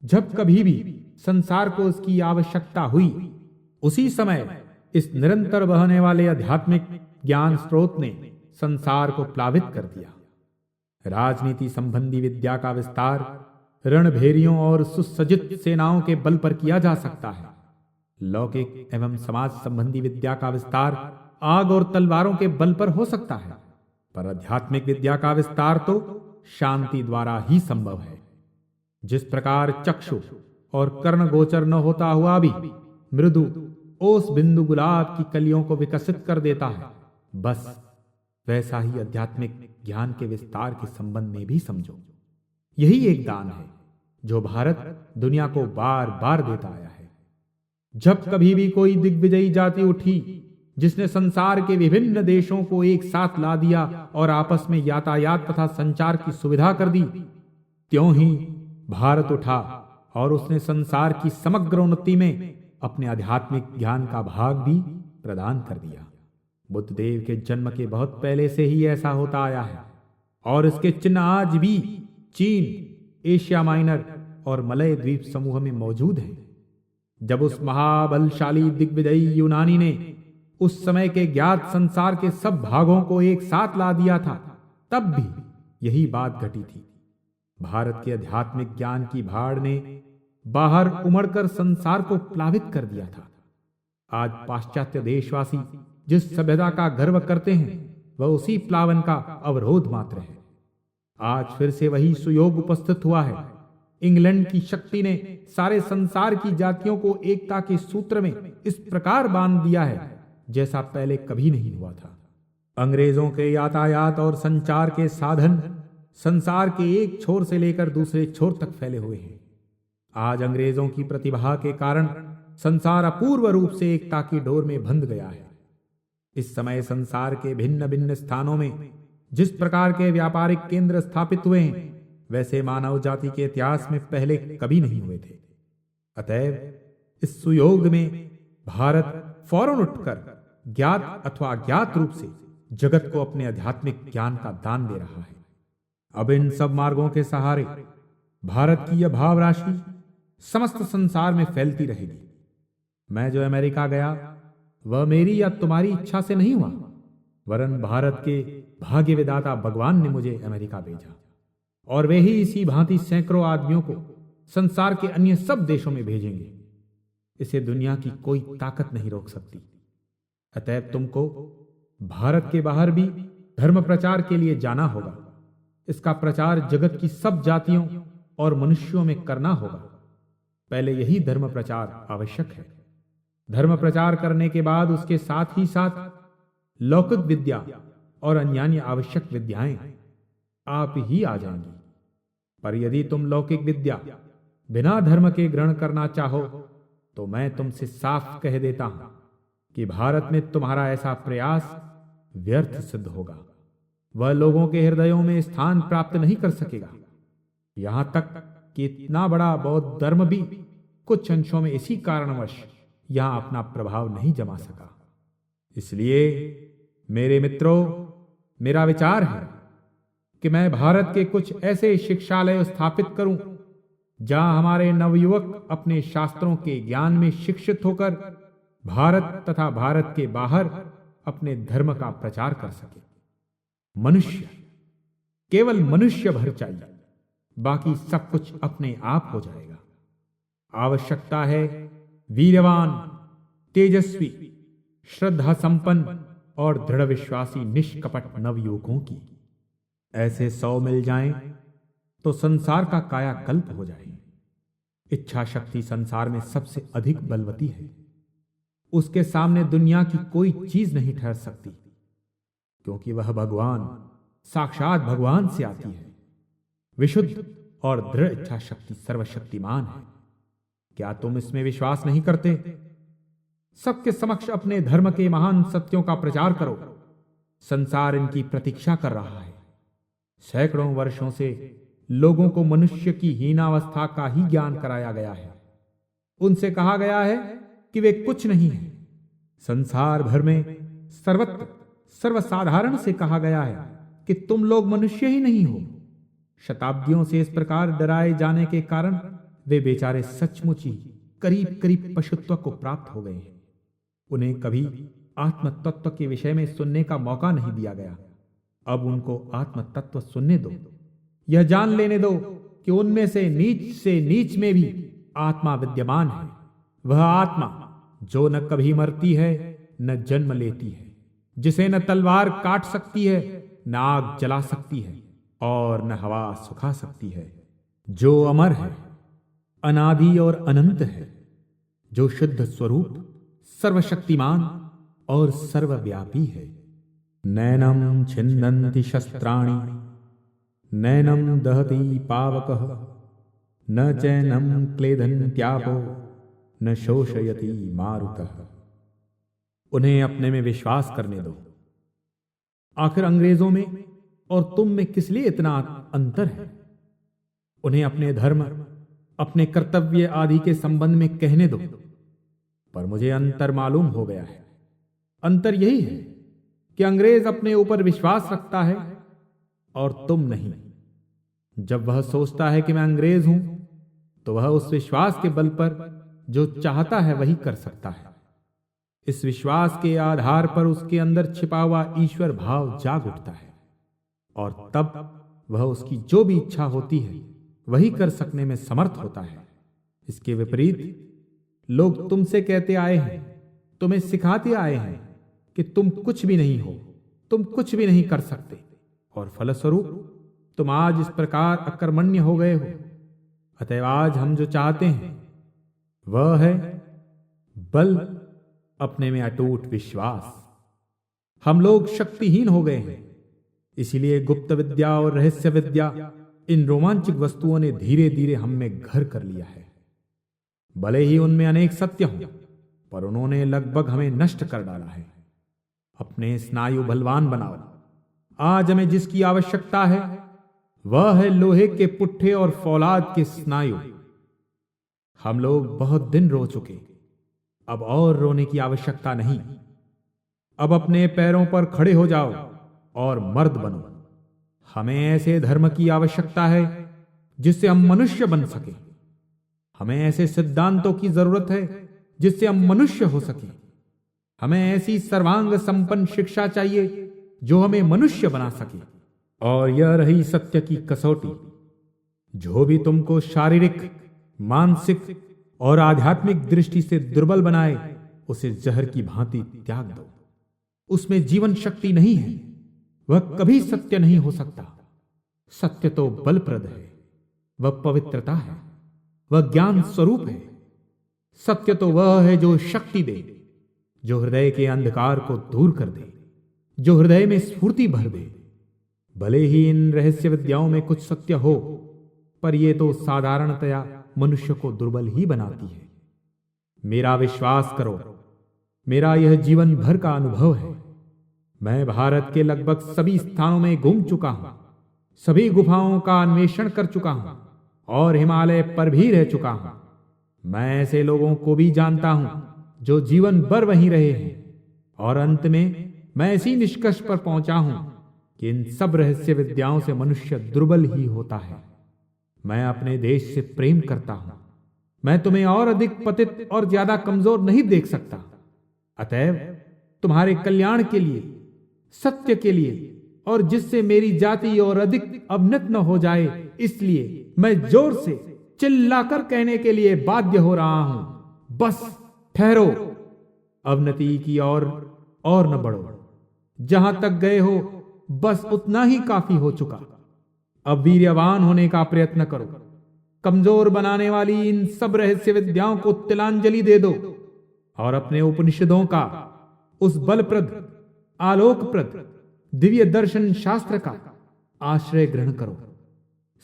जब कभी भी संसार को इसकी आवश्यकता हुई, उसी समय इस निरंतर बहने वाले आध्यात्मिक ज्ञान स्रोत ने संसार को प्लावित कर दिया। राजनीति संबंधी विद्या का विस्तार रणभेरियों और सुसज्जित सेनाओं के बल पर किया जा सकता है। लौकिक एवं समाज संबंधी विद्या का विस्तार आग और तलवारों के बल पर हो सकता है, पर आध्यात्मिक विद्या का विस्तार तो शांति द्वारा ही संभव है। जिस प्रकार चक्षु और कर्ण गोचर न होता हुआ भी मृदु ओस बिंदु गुलाब की कलियों को विकसित कर देता है, बस वैसा ही आध्यात्मिक ज्ञान के विस्तार के संबंध में भी समझो। यही एक दान है जो भारत दुनिया को बार बार देता आया है। जब कभी भी कोई दिग्विजयी जाति उठी जिसने संसार के विभिन्न देशों को एक साथ ला दिया और आपस में यातायात तथा संचार की सुविधा कर दी, त्यों ही भारत उठा और उसने संसार की समग्र उन्नति में अपने आध्यात्मिक ज्ञान का भाग भी प्रदान कर दिया। बुद्ध देव के जन्म के बहुत पहले से ही ऐसा होता आया है, और इसके चिन्ह आज भी चीन, एशिया माइनर और मलय द्वीप समूह में मौजूद हैं। जब उस महाबलशाली दिग्विजयी यूनानी ने उस समय के ज्ञात संसार के सब भागों को एक साथ ला दिया था, तब भी यही बात घटी थी। भारत के आध्यात्मिक ज्ञान की भाड़ ने बाहर उमड़कर संसार को प्लावित कर दिया था। आज पाश्चात्य देशवासी जिस सभ्यता का गर्व करते हैं वह उसी प्लावन का अवरोध मात्र है। आज फिर से वही सुयोग उपस्थित हुआ है। इंग्लैंड की शक्ति ने सारे संसार की जातियों को एकता के सूत्र में इस प्रकार बांध दिया है जैसा पहले कभी नहीं हुआ था। अंग्रेजों के यातायात और संचार के साधन संसार के एक छोर से लेकर दूसरे छोर तक फैले हुए हैं। आज अंग्रेजों की प्रतिभा के कारण संसार अपूर्व रूप से एकता की डोर में बंध गया है। इस समय संसार के भिन्न भिन्न स्थानों में जिस प्रकार के व्यापारिक केंद्र स्थापित हुए हैं वैसे मानव जाति के इतिहास में पहले कभी नहीं हुए थे। अतएव इस सुयोग में भारत फौरन उठकर ज्ञात अथवा अज्ञात रूप से जगत को अपने आध्यात्मिक ज्ञान का दान दे रहा है। अब इन सब मार्गों के सहारे भारत की यह भाव राशि समस्त संसार में फैलती रहेगी। मैं जो अमेरिका गया वह मेरी या तुम्हारी इच्छा से नहीं हुआ, वरन भारत के भाग्य विधाता भगवान ने मुझे अमेरिका भेजा और वे ही इसी भांति सैकड़ों आदमियों को संसार के अन्य सब देशों में भेजेंगे। इसे दुनिया की कोई ताकत नहीं रोक सकती। अतएव तुमको भारत के बाहर भी धर्म प्रचार के लिए जाना होगा। इसका प्रचार जगत की सब जातियों और मनुष्यों में करना होगा। पहले यही धर्म प्रचार आवश्यक है। धर्म प्रचार करने के बाद उसके साथ ही साथ लौकिक विद्या और अन्यान्य आवश्यक विद्याएं आप ही आ जाएंगी। पर यदि तुम लौकिक विद्या बिना धर्म के ग्रहण करना चाहो तो मैं तुमसे साफ कह देता हूं कि भारत में तुम्हारा ऐसा प्रयास व्यर्थ सिद्ध होगा। वह लोगों के हृदयों में स्थान प्राप्त नहीं कर सकेगा। यहां तक कि इतना बड़ा बौद्ध धर्म भी कुछ अंशों में इसी कारणवश यहां अपना प्रभाव नहीं जमा सका। इसलिए मेरे मित्रों, मेरा विचार है कि मैं भारत के कुछ ऐसे शिक्षालय स्थापित करूं जहां हमारे नवयुवक अपने शास्त्रों के ज्ञान में शिक्षित होकर भारत तथा भारत के बाहर अपने धर्म का प्रचार कर सके। मनुष्य, केवल मनुष्य भर चाहिए, बाकी सब कुछ अपने आप हो जाएगा। आवश्यकता है वीरवान, तेजस्वी, श्रद्धा संपन्न और दृढ़ विश्वासी निष्कपट नवयुवकों की। ऐसे 100 मिल जाएं तो संसार का कायाकल्प हो जाए। इच्छा शक्ति संसार में सबसे अधिक बलवती है। उसके सामने दुनिया की कोई चीज नहीं ठहर सकती, क्योंकि वह भगवान, साक्षात भगवान से आती है। विशुद्ध और दृढ़ इच्छा शक्ति सर्वशक्तिमान है। क्या तुम इसमें विश्वास नहीं करते? सबके समक्ष अपने धर्म के महान सत्यों का प्रचार करो। संसार इनकी प्रतीक्षा कर रहा है। सैकड़ों वर्षों से लोगों को मनुष्य की हीनावस्था का ही ज्ञान कराया गया है। उनसे कहा गया है कि वे कुछ नहीं है। संसार भर में सर्वत्र सर्वसाधारण से कहा गया है कि तुम लोग मनुष्य ही नहीं हो। शताब्दियों से इस प्रकार डराए जाने के कारण वे बेचारे सचमुच ही करीब करीब पशुत्व को प्राप्त हो गए हैं। उन्हें कभी आत्म तत्व के विषय में सुनने का मौका नहीं दिया गया। अब उनको आत्म तत्व सुनने दो। यह जान लेने दो कि उनमें से नीच में भी आत्मा विद्यमान है। वह आत्मा जो न कभी मरती है न जन्म लेती है, जिसे न तलवार काट सकती है, न आग जला सकती है और न हवा सुखा सकती है, जो अमर है, अनादि और अनंत है, जो शुद्ध स्वरूप, सर्वशक्तिमान और सर्वव्यापी है। नैनम छिन्दन्ति शस्त्राणि, नैनम दहति पावकः, न चैनम क्लेदन्त्यापो, न शोषयति मारुतः। उन्हें अपने में विश्वास करने दो। आखिर अंग्रेजों में और तुम में किस लिए इतना अंतर है? उन्हें अपने धर्म, अपने कर्तव्य आदि के संबंध में कहने दो। पर मुझे अंतर मालूम हो गया है। अंतर यही है कि अंग्रेज अपने ऊपर विश्वास रखता है और तुम नहीं। जब वह सोचता है कि मैं अंग्रेज हूं तो वह उस विश्वास के बल पर जो चाहता है वही कर सकता है। इस विश्वास के आधार पर उसके अंदर छिपा हुआ ईश्वर भाव जाग उठता है और तब वह उसकी जो भी इच्छा होती है वही कर सकने में समर्थ होता है। इसके विपरीत लोग तुमसे कहते आए हैं, तुम्हें सिखाते आए हैं कि तुम कुछ भी नहीं हो, तुम कुछ भी नहीं कर सकते, और फलस्वरूप तुम आज इस प्रकार अकर्मण्य हो गए हो। अतएव आज हम जो चाहते हैं वह है बल, अपने में अटूट विश्वास। हम लोग शक्तिहीन हो गए हैं, इसीलिए गुप्त विद्या और रहस्य विद्या, इन रोमांचक वस्तुओं ने धीरे धीरे हम में घर कर लिया है। भले ही उनमें अनेक सत्य हों, पर उन्होंने लगभग हमें नष्ट कर डाला है। अपने स्नायु बलवान बनाओ। आज हमें जिसकी आवश्यकता है वह है लोहे के पुट्ठे और फौलाद के स्नायु। हम लोग बहुत दिन रो चुके, अब और रोने की आवश्यकता नहीं। अब अपने पैरों पर खड़े हो जाओ और मर्द बनो। हमें ऐसे धर्म की आवश्यकता है जिससे हम मनुष्य बन सके। हमें ऐसे सिद्धांतों की जरूरत है जिससे हम मनुष्य हो सके। हमें ऐसी सर्वांग संपन्न शिक्षा चाहिए जो हमें मनुष्य बना सके। और यह रही सत्य की कसौटी, जो भी तुमको शारीरिक, मानसिक और आध्यात्मिक दृष्टि से दुर्बल बनाए उसे जहर की भांति त्याग दो। उसमें जीवन शक्ति नहीं है, वह कभी सत्य नहीं हो सकता। सत्य तो बलप्रद है, वह पवित्रता है, वह ज्ञान स्वरूप है। सत्य तो वह है जो शक्ति दे, जो हृदय के अंधकार को दूर कर दे, जो हृदय में स्फूर्ति भर दे। भले ही इन रहस्य विद्याओं में कुछ सत्य हो, पर यह तो साधारणतया मनुष्य को दुर्बल ही बनाती है। मेरा विश्वास करो, मेरा यह जीवन भर का अनुभव है। मैं भारत के लगभग सभी स्थानों में घूम चुका हूं, सभी गुफाओं का अन्वेषण कर चुका हूं और हिमालय पर भी रह चुका हूं। मैं ऐसे लोगों को भी जानता हूं जो जीवन भर वहीं रहे हैं, और अंत में मैं इसी निष्कर्ष पर पहुंचा हूं कि इन सब रहस्य विद्याओं से मनुष्य दुर्बल ही होता है। मैं अपने देश से प्रेम करता हूं। मैं तुम्हें और अधिक पतित और ज्यादा कमजोर नहीं देख सकता। अतएव तुम्हारे कल्याण के लिए, सत्य के लिए, और जिससे मेरी जाति और अधिक अवनत न हो जाए, इसलिए मैं जोर से चिल्लाकर कहने के लिए बाध्य हो रहा हूं, बस ठहरो, अवनति की और न बढ़ो। जहां तक गए हो बस उतना ही काफी हो चुका। अब वीर्यवान होने का प्रयत्न करो। कमजोर बनाने वाली इन सब रहस्य विद्याओं को तिलांजलि दे दो और अपने उपनिषदों का, उस बलप्रद, आलोकप्रद दिव्य दर्शन शास्त्र का आश्रय ग्रहण करो।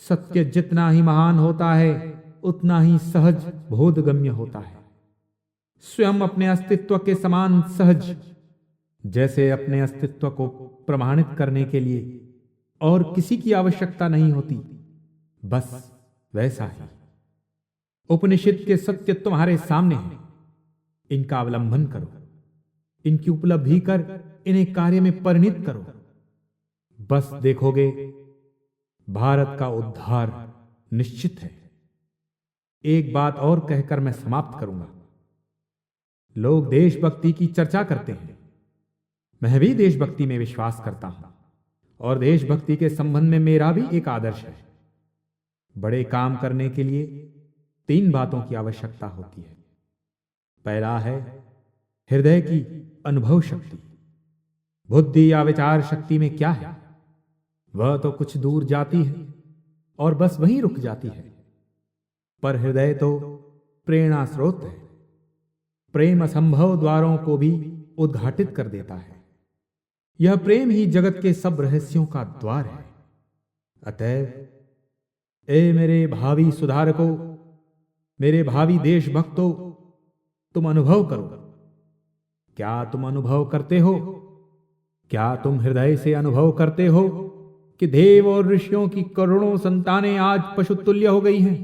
सत्य जितना ही महान होता है उतना ही सहज बोधगम्य होता है। स्वयं अपने अस्तित्व के समान सहज, जैसे अपने अस्तित्व को प्रमाणित करने के लिए और किसी की आवश्यकता नहीं होती, बस वैसा ही उपनिषद के सत्य तुम्हारे सामने हैं। इनका अवलंबन करो, इनकी उपलब्धि कर इन्हें कार्य में परिणित करो। बस देखोगे भारत का उद्धार निश्चित है। एक बात और कहकर मैं समाप्त करूंगा। लोग देशभक्ति की चर्चा करते हैं। मैं भी देशभक्ति में विश्वास करता हूं, और देशभक्ति के संबंध में मेरा भी एक आदर्श है। बड़े काम करने के लिए 3 बातों की आवश्यकता होती है। पहला है हृदय की अनुभव शक्ति। बुद्धि या विचार शक्ति में क्या है? वह तो कुछ दूर जाती है और बस वहीं रुक जाती है। पर हृदय तो प्रेरणा स्रोत है। प्रेम असंभव द्वारों को भी उद्घाटित कर देता है। यह प्रेम ही जगत के सब रहस्यों का द्वार है। अतएव ए मेरे भावी सुधारकों, मेरे भावी देशभक्तों, तुम अनुभव करो। क्या तुम अनुभव करते हो? क्या तुम हृदय से अनुभव करते हो कि देव और ऋषियों की करोड़ों संतानें आज पशुतुल्य हो गई हैं?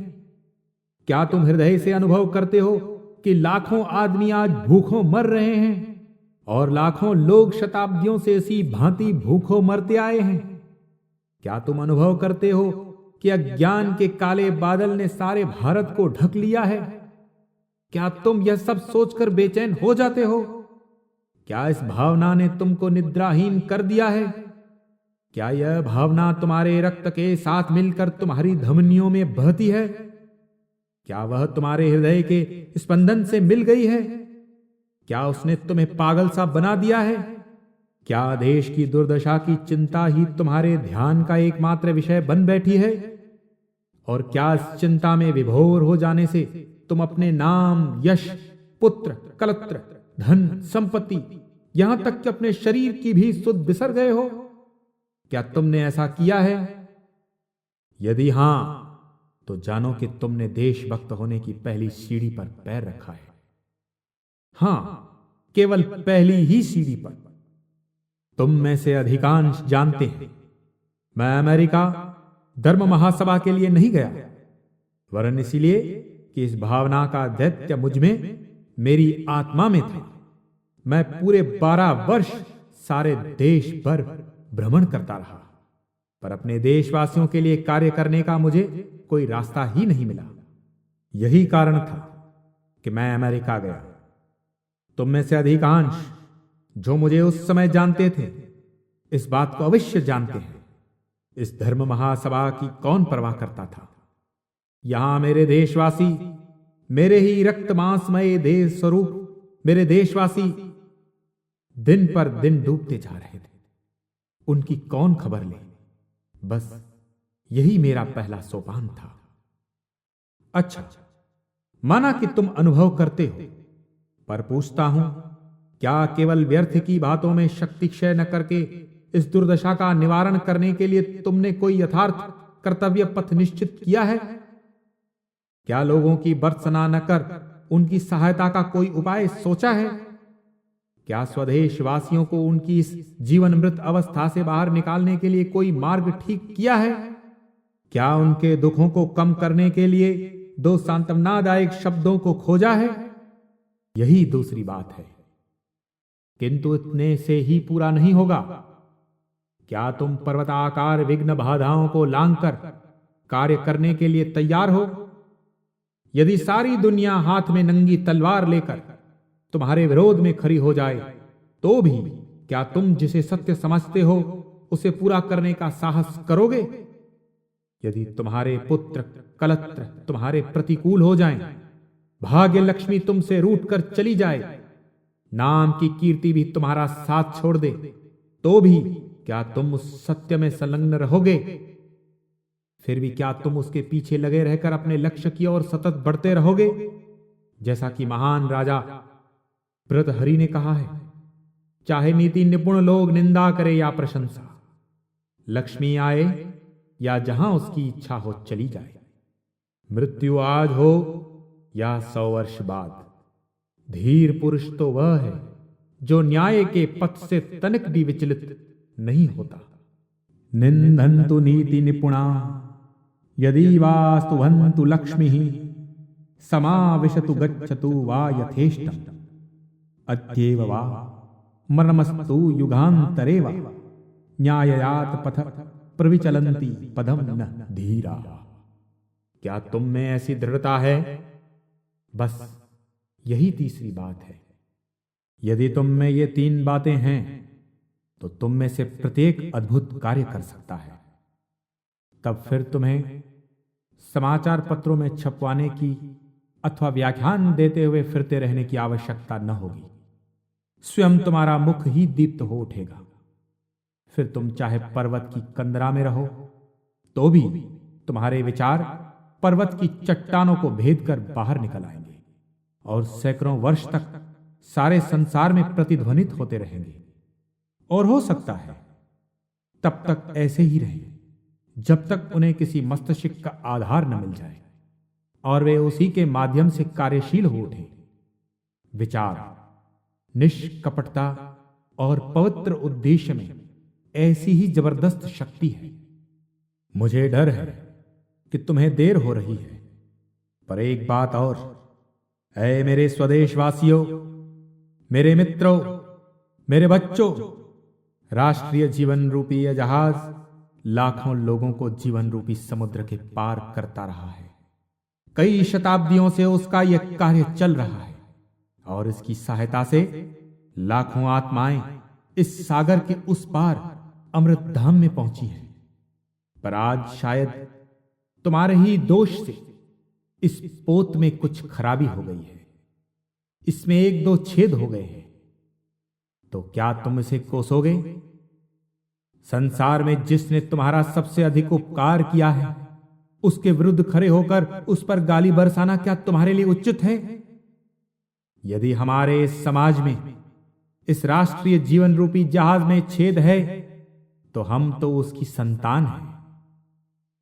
क्या तुम हृदय से अनुभव करते हो कि लाखों आदमी आज भूखों मर रहे हैं और लाखों लोग शताब्दियों से इसी भांति भूखों मरते आए हैं? क्या तुम अनुभव करते हो कि अज्ञान के काले बादल ने सारे भारत को ढक लिया है? क्या तुम यह सब सोचकर बेचैन हो जाते हो? क्या इस भावना ने तुमको निद्राहीन कर दिया है? क्या यह भावना तुम्हारे रक्त के साथ मिलकर तुम्हारी धमनियों में बहती है? क्या वह तुम्हारे हृदय के स्पंदन से मिल गई है? क्या उसने तुम्हें पागल सा बना दिया है? क्या देश की दुर्दशा की चिंता ही तुम्हारे ध्यान का एकमात्र विषय बन बैठी है? और क्या इस चिंता में विभोर हो जाने से तुम अपने नाम, यश, पुत्र, कलत्र, धन, संपत्ति, यहां तक कि अपने शरीर की भी सुध बिसर गए हो? क्या तुमने ऐसा किया है? यदि हां, तो जानो कि तुमने देशभक्त होने की पहली सीढ़ी पर पैर रखा है। हां, केवल पहली ही सीढ़ी पर। तुम में से अधिकांश जानते हैं, मैं अमेरिका धर्म महासभा के लिए नहीं गया, वरन इसलिए कि इस भावना का दैत्य मुझ में, मेरी आत्मा में था। मैं पूरे 12 वर्ष सारे देश पर भ्रमण करता रहा, पर अपने देशवासियों के लिए कार्य करने का मुझे कोई रास्ता ही नहीं मिला। यही कारण था कि मैं अमेरिका गया। तुम में से अधिकांश जो मुझे उस समय जानते थे, इस बात को अवश्य जानते हैं, इस धर्म महासभा की कौन परवाह करता था। यहां मेरे देशवासी, मेरे ही रक्त मांसमय देह स्वरूप मेरे देशवासी दिन पर दिन डूबते जा रहे थे। उनकी कौन खबर ले? बस यही मेरा पहला सोपान था। अच्छा, माना कि तुम अनुभव करते हो, पर पूछता हूं, क्या केवल व्यर्थ की बातों में शक्ति क्षय न करके इस दुर्दशा का निवारण करने के लिए तुमने कोई यथार्थ कर्तव्य पथ निश्चित किया है? क्या लोगों की भर्त्सना न कर उनकी सहायता का कोई उपाय सोचा है? क्या स्वदेशवासियों को उनकी इस जीवन मृत अवस्था से बाहर निकालने के लिए कोई मार्ग ठीक किया है? क्या उनके दुखों को कम करने के लिए 2 सांत्वनादायक शब्दों को खोजा है? यही दूसरी बात है। किंतु इतने से ही पूरा नहीं होगा। क्या तुम पर्वताकार विघ्न बाधाओं को लांघकर कार्य करने के लिए तैयार हो? यदि सारी दुनिया हाथ में नंगी तलवार लेकर तुम्हारे विरोध में खड़ी हो जाए, तो भी क्या तुम जिसे सत्य समझते हो उसे पूरा करने का साहस करोगे? यदि तुम्हारे पुत्र, कलत्र तुम्हारे प्रतिकूल हो जाएं, भाग्य लक्ष्मी तुमसे रूठ कर चली जाए, नाम की कीर्ति भी तुम्हारा साथ छोड़ दे, तो भी क्या तुम उस सत्य में संलग्न रहोगे? फिर भी क्या तुम उसके पीछे लगे रहकर अपने लक्ष्य की ओर सतत बढ़ते रहोगे? जैसा कि महान राजा भृतहरि ने कहा है, चाहे नीति निपुण लोग निंदा करे या प्रशंसा, लक्ष्मी आए या जहां उसकी इच्छा हो चली जाए, मृत्यु आज हो या 100 वर्ष बाद, धीर पुरुष तो वह है जो न्याय के पथ से तनिक भी विचलित नहीं होता। निंदन्तु नीति निपुणा यदि वास्तुवन्तु लक्ष्मी समाविशतु गच्छतु वा यथेष्टम् अद्येव वा मरणमस्तु युगान्तरे वा न्याययात पथ प्रविचलन्ति पदम न धीरा। क्या तुम में ऐसी दृढ़ता है? बस यही तीसरी बात है। यदि तुम में ये 3 बातें हैं, तो तुम में से प्रत्येक अद्भुत कार्य कर सकता है। तब फिर तुम्हें समाचार पत्रों में छपवाने की अथवा व्याख्यान देते हुए फिरते रहने की आवश्यकता न होगी। स्वयं तुम्हारा मुख ही दीप्त हो उठेगा। फिर तुम चाहे पर्वत की कंदरा में रहो, तो भी तुम्हारे विचार पर्वत की चट्टानों को भेद कर बाहर निकल आएंगे और सैकड़ों वर्ष तक सारे संसार में प्रतिध्वनित होते रहेंगे। और हो सकता है तब तक ऐसे ही रहें जब तक उन्हें किसी मस्तिष्क का आधार न मिल जाए और वे उसी के माध्यम से कार्यशील हो उठे। विचार, निष्कपटता और पवित्र उद्देश्य में ऐसी ही जबरदस्त शक्ति है। मुझे डर है कि तुम्हें देर हो रही है, पर एक बात और, ऐ मेरे स्वदेशवासियों, मेरे मित्रों, मेरे बच्चों, राष्ट्रीय जीवन रूपी यह जहाज लाखों लोगों को जीवन रूपी समुद्र के पार करता रहा है। कई शताब्दियों से उसका यह कार्य चल रहा है और इसकी सहायता से लाखों आत्माएं इस सागर के उस पार अमृत धाम में पहुंची है। पर आज शायद तुम्हारे ही दोष से इस पोत में कुछ खराबी हो गई है, इसमें 1-2 छेद हो गए हैं। तो क्या तुम इसे कोसोगे? संसार में जिसने तुम्हारा सबसे अधिक उपकार किया है, उसके विरुद्ध खड़े होकर उस पर गाली बरसाना क्या तुम्हारे लिए उचित है? यदि हमारे इस समाज में, इस राष्ट्रीय जीवन रूपी जहाज में छेद है, तो हम तो उसकी संतान हैं।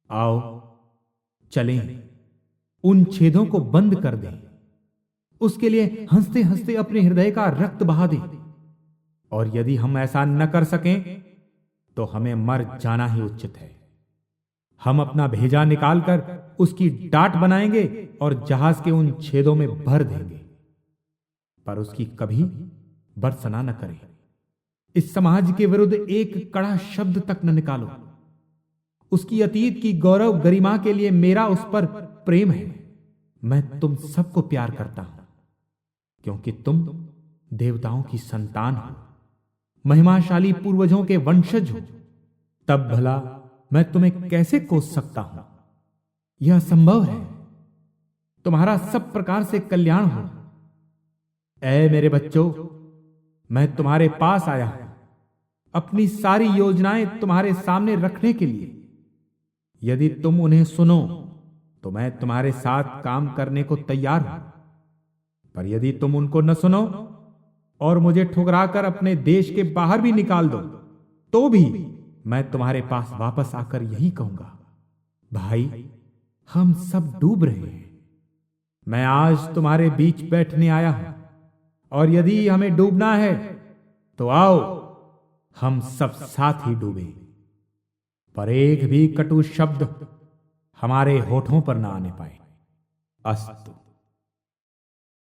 आओ चलें, उन छेदों को बंद कर दें, उसके लिए हंसते हंसते अपने हृदय का रक्त बहा दें। और यदि हम ऐसा न कर सकें तो हमें मर जाना ही उचित है। हम अपना भेजा निकालकर उसकी डांट बनाएंगे और जहाज के उन छेदों में भर देंगे, पर उसकी कभी बरसना न करें। इस समाज के विरुद्ध एक कड़ा शब्द तक न निकालो। उसकी अतीत की गौरव गरिमा के लिए मेरा उस पर प्रेम है। मैं तुम सबको प्यार करता हूं, क्योंकि तुम देवताओं की संतान हो, महिमाशाली पूर्वजों के वंशज हो। तब भला मैं तुम्हें कैसे कोस सकता हूं? यह संभव है। तुम्हारा सब प्रकार से कल्याण हो। ऐ मेरे बच्चों, मैं तुम्हारे पास आया हूं अपनी सारी योजनाएं तुम्हारे सामने रखने के लिए। यदि तुम उन्हें सुनो तो मैं तुम्हारे साथ काम करने को तैयार हूं, पर यदि तुम उनको न सुनो और मुझे ठुकराकर अपने देश के बाहर भी निकाल दो, तो भी मैं तुम्हारे पास वापस आकर यही कहूंगा, भाई हम सब डूब रहे हैं। मैं आज तुम्हारे बीच बैठने आया हूं, और यदि हमें डूबना है तो आओ हम सब साथ ही डूबे, पर एक भी कटु शब्द हमारे होठों पर ना आने पाए। अस्तु।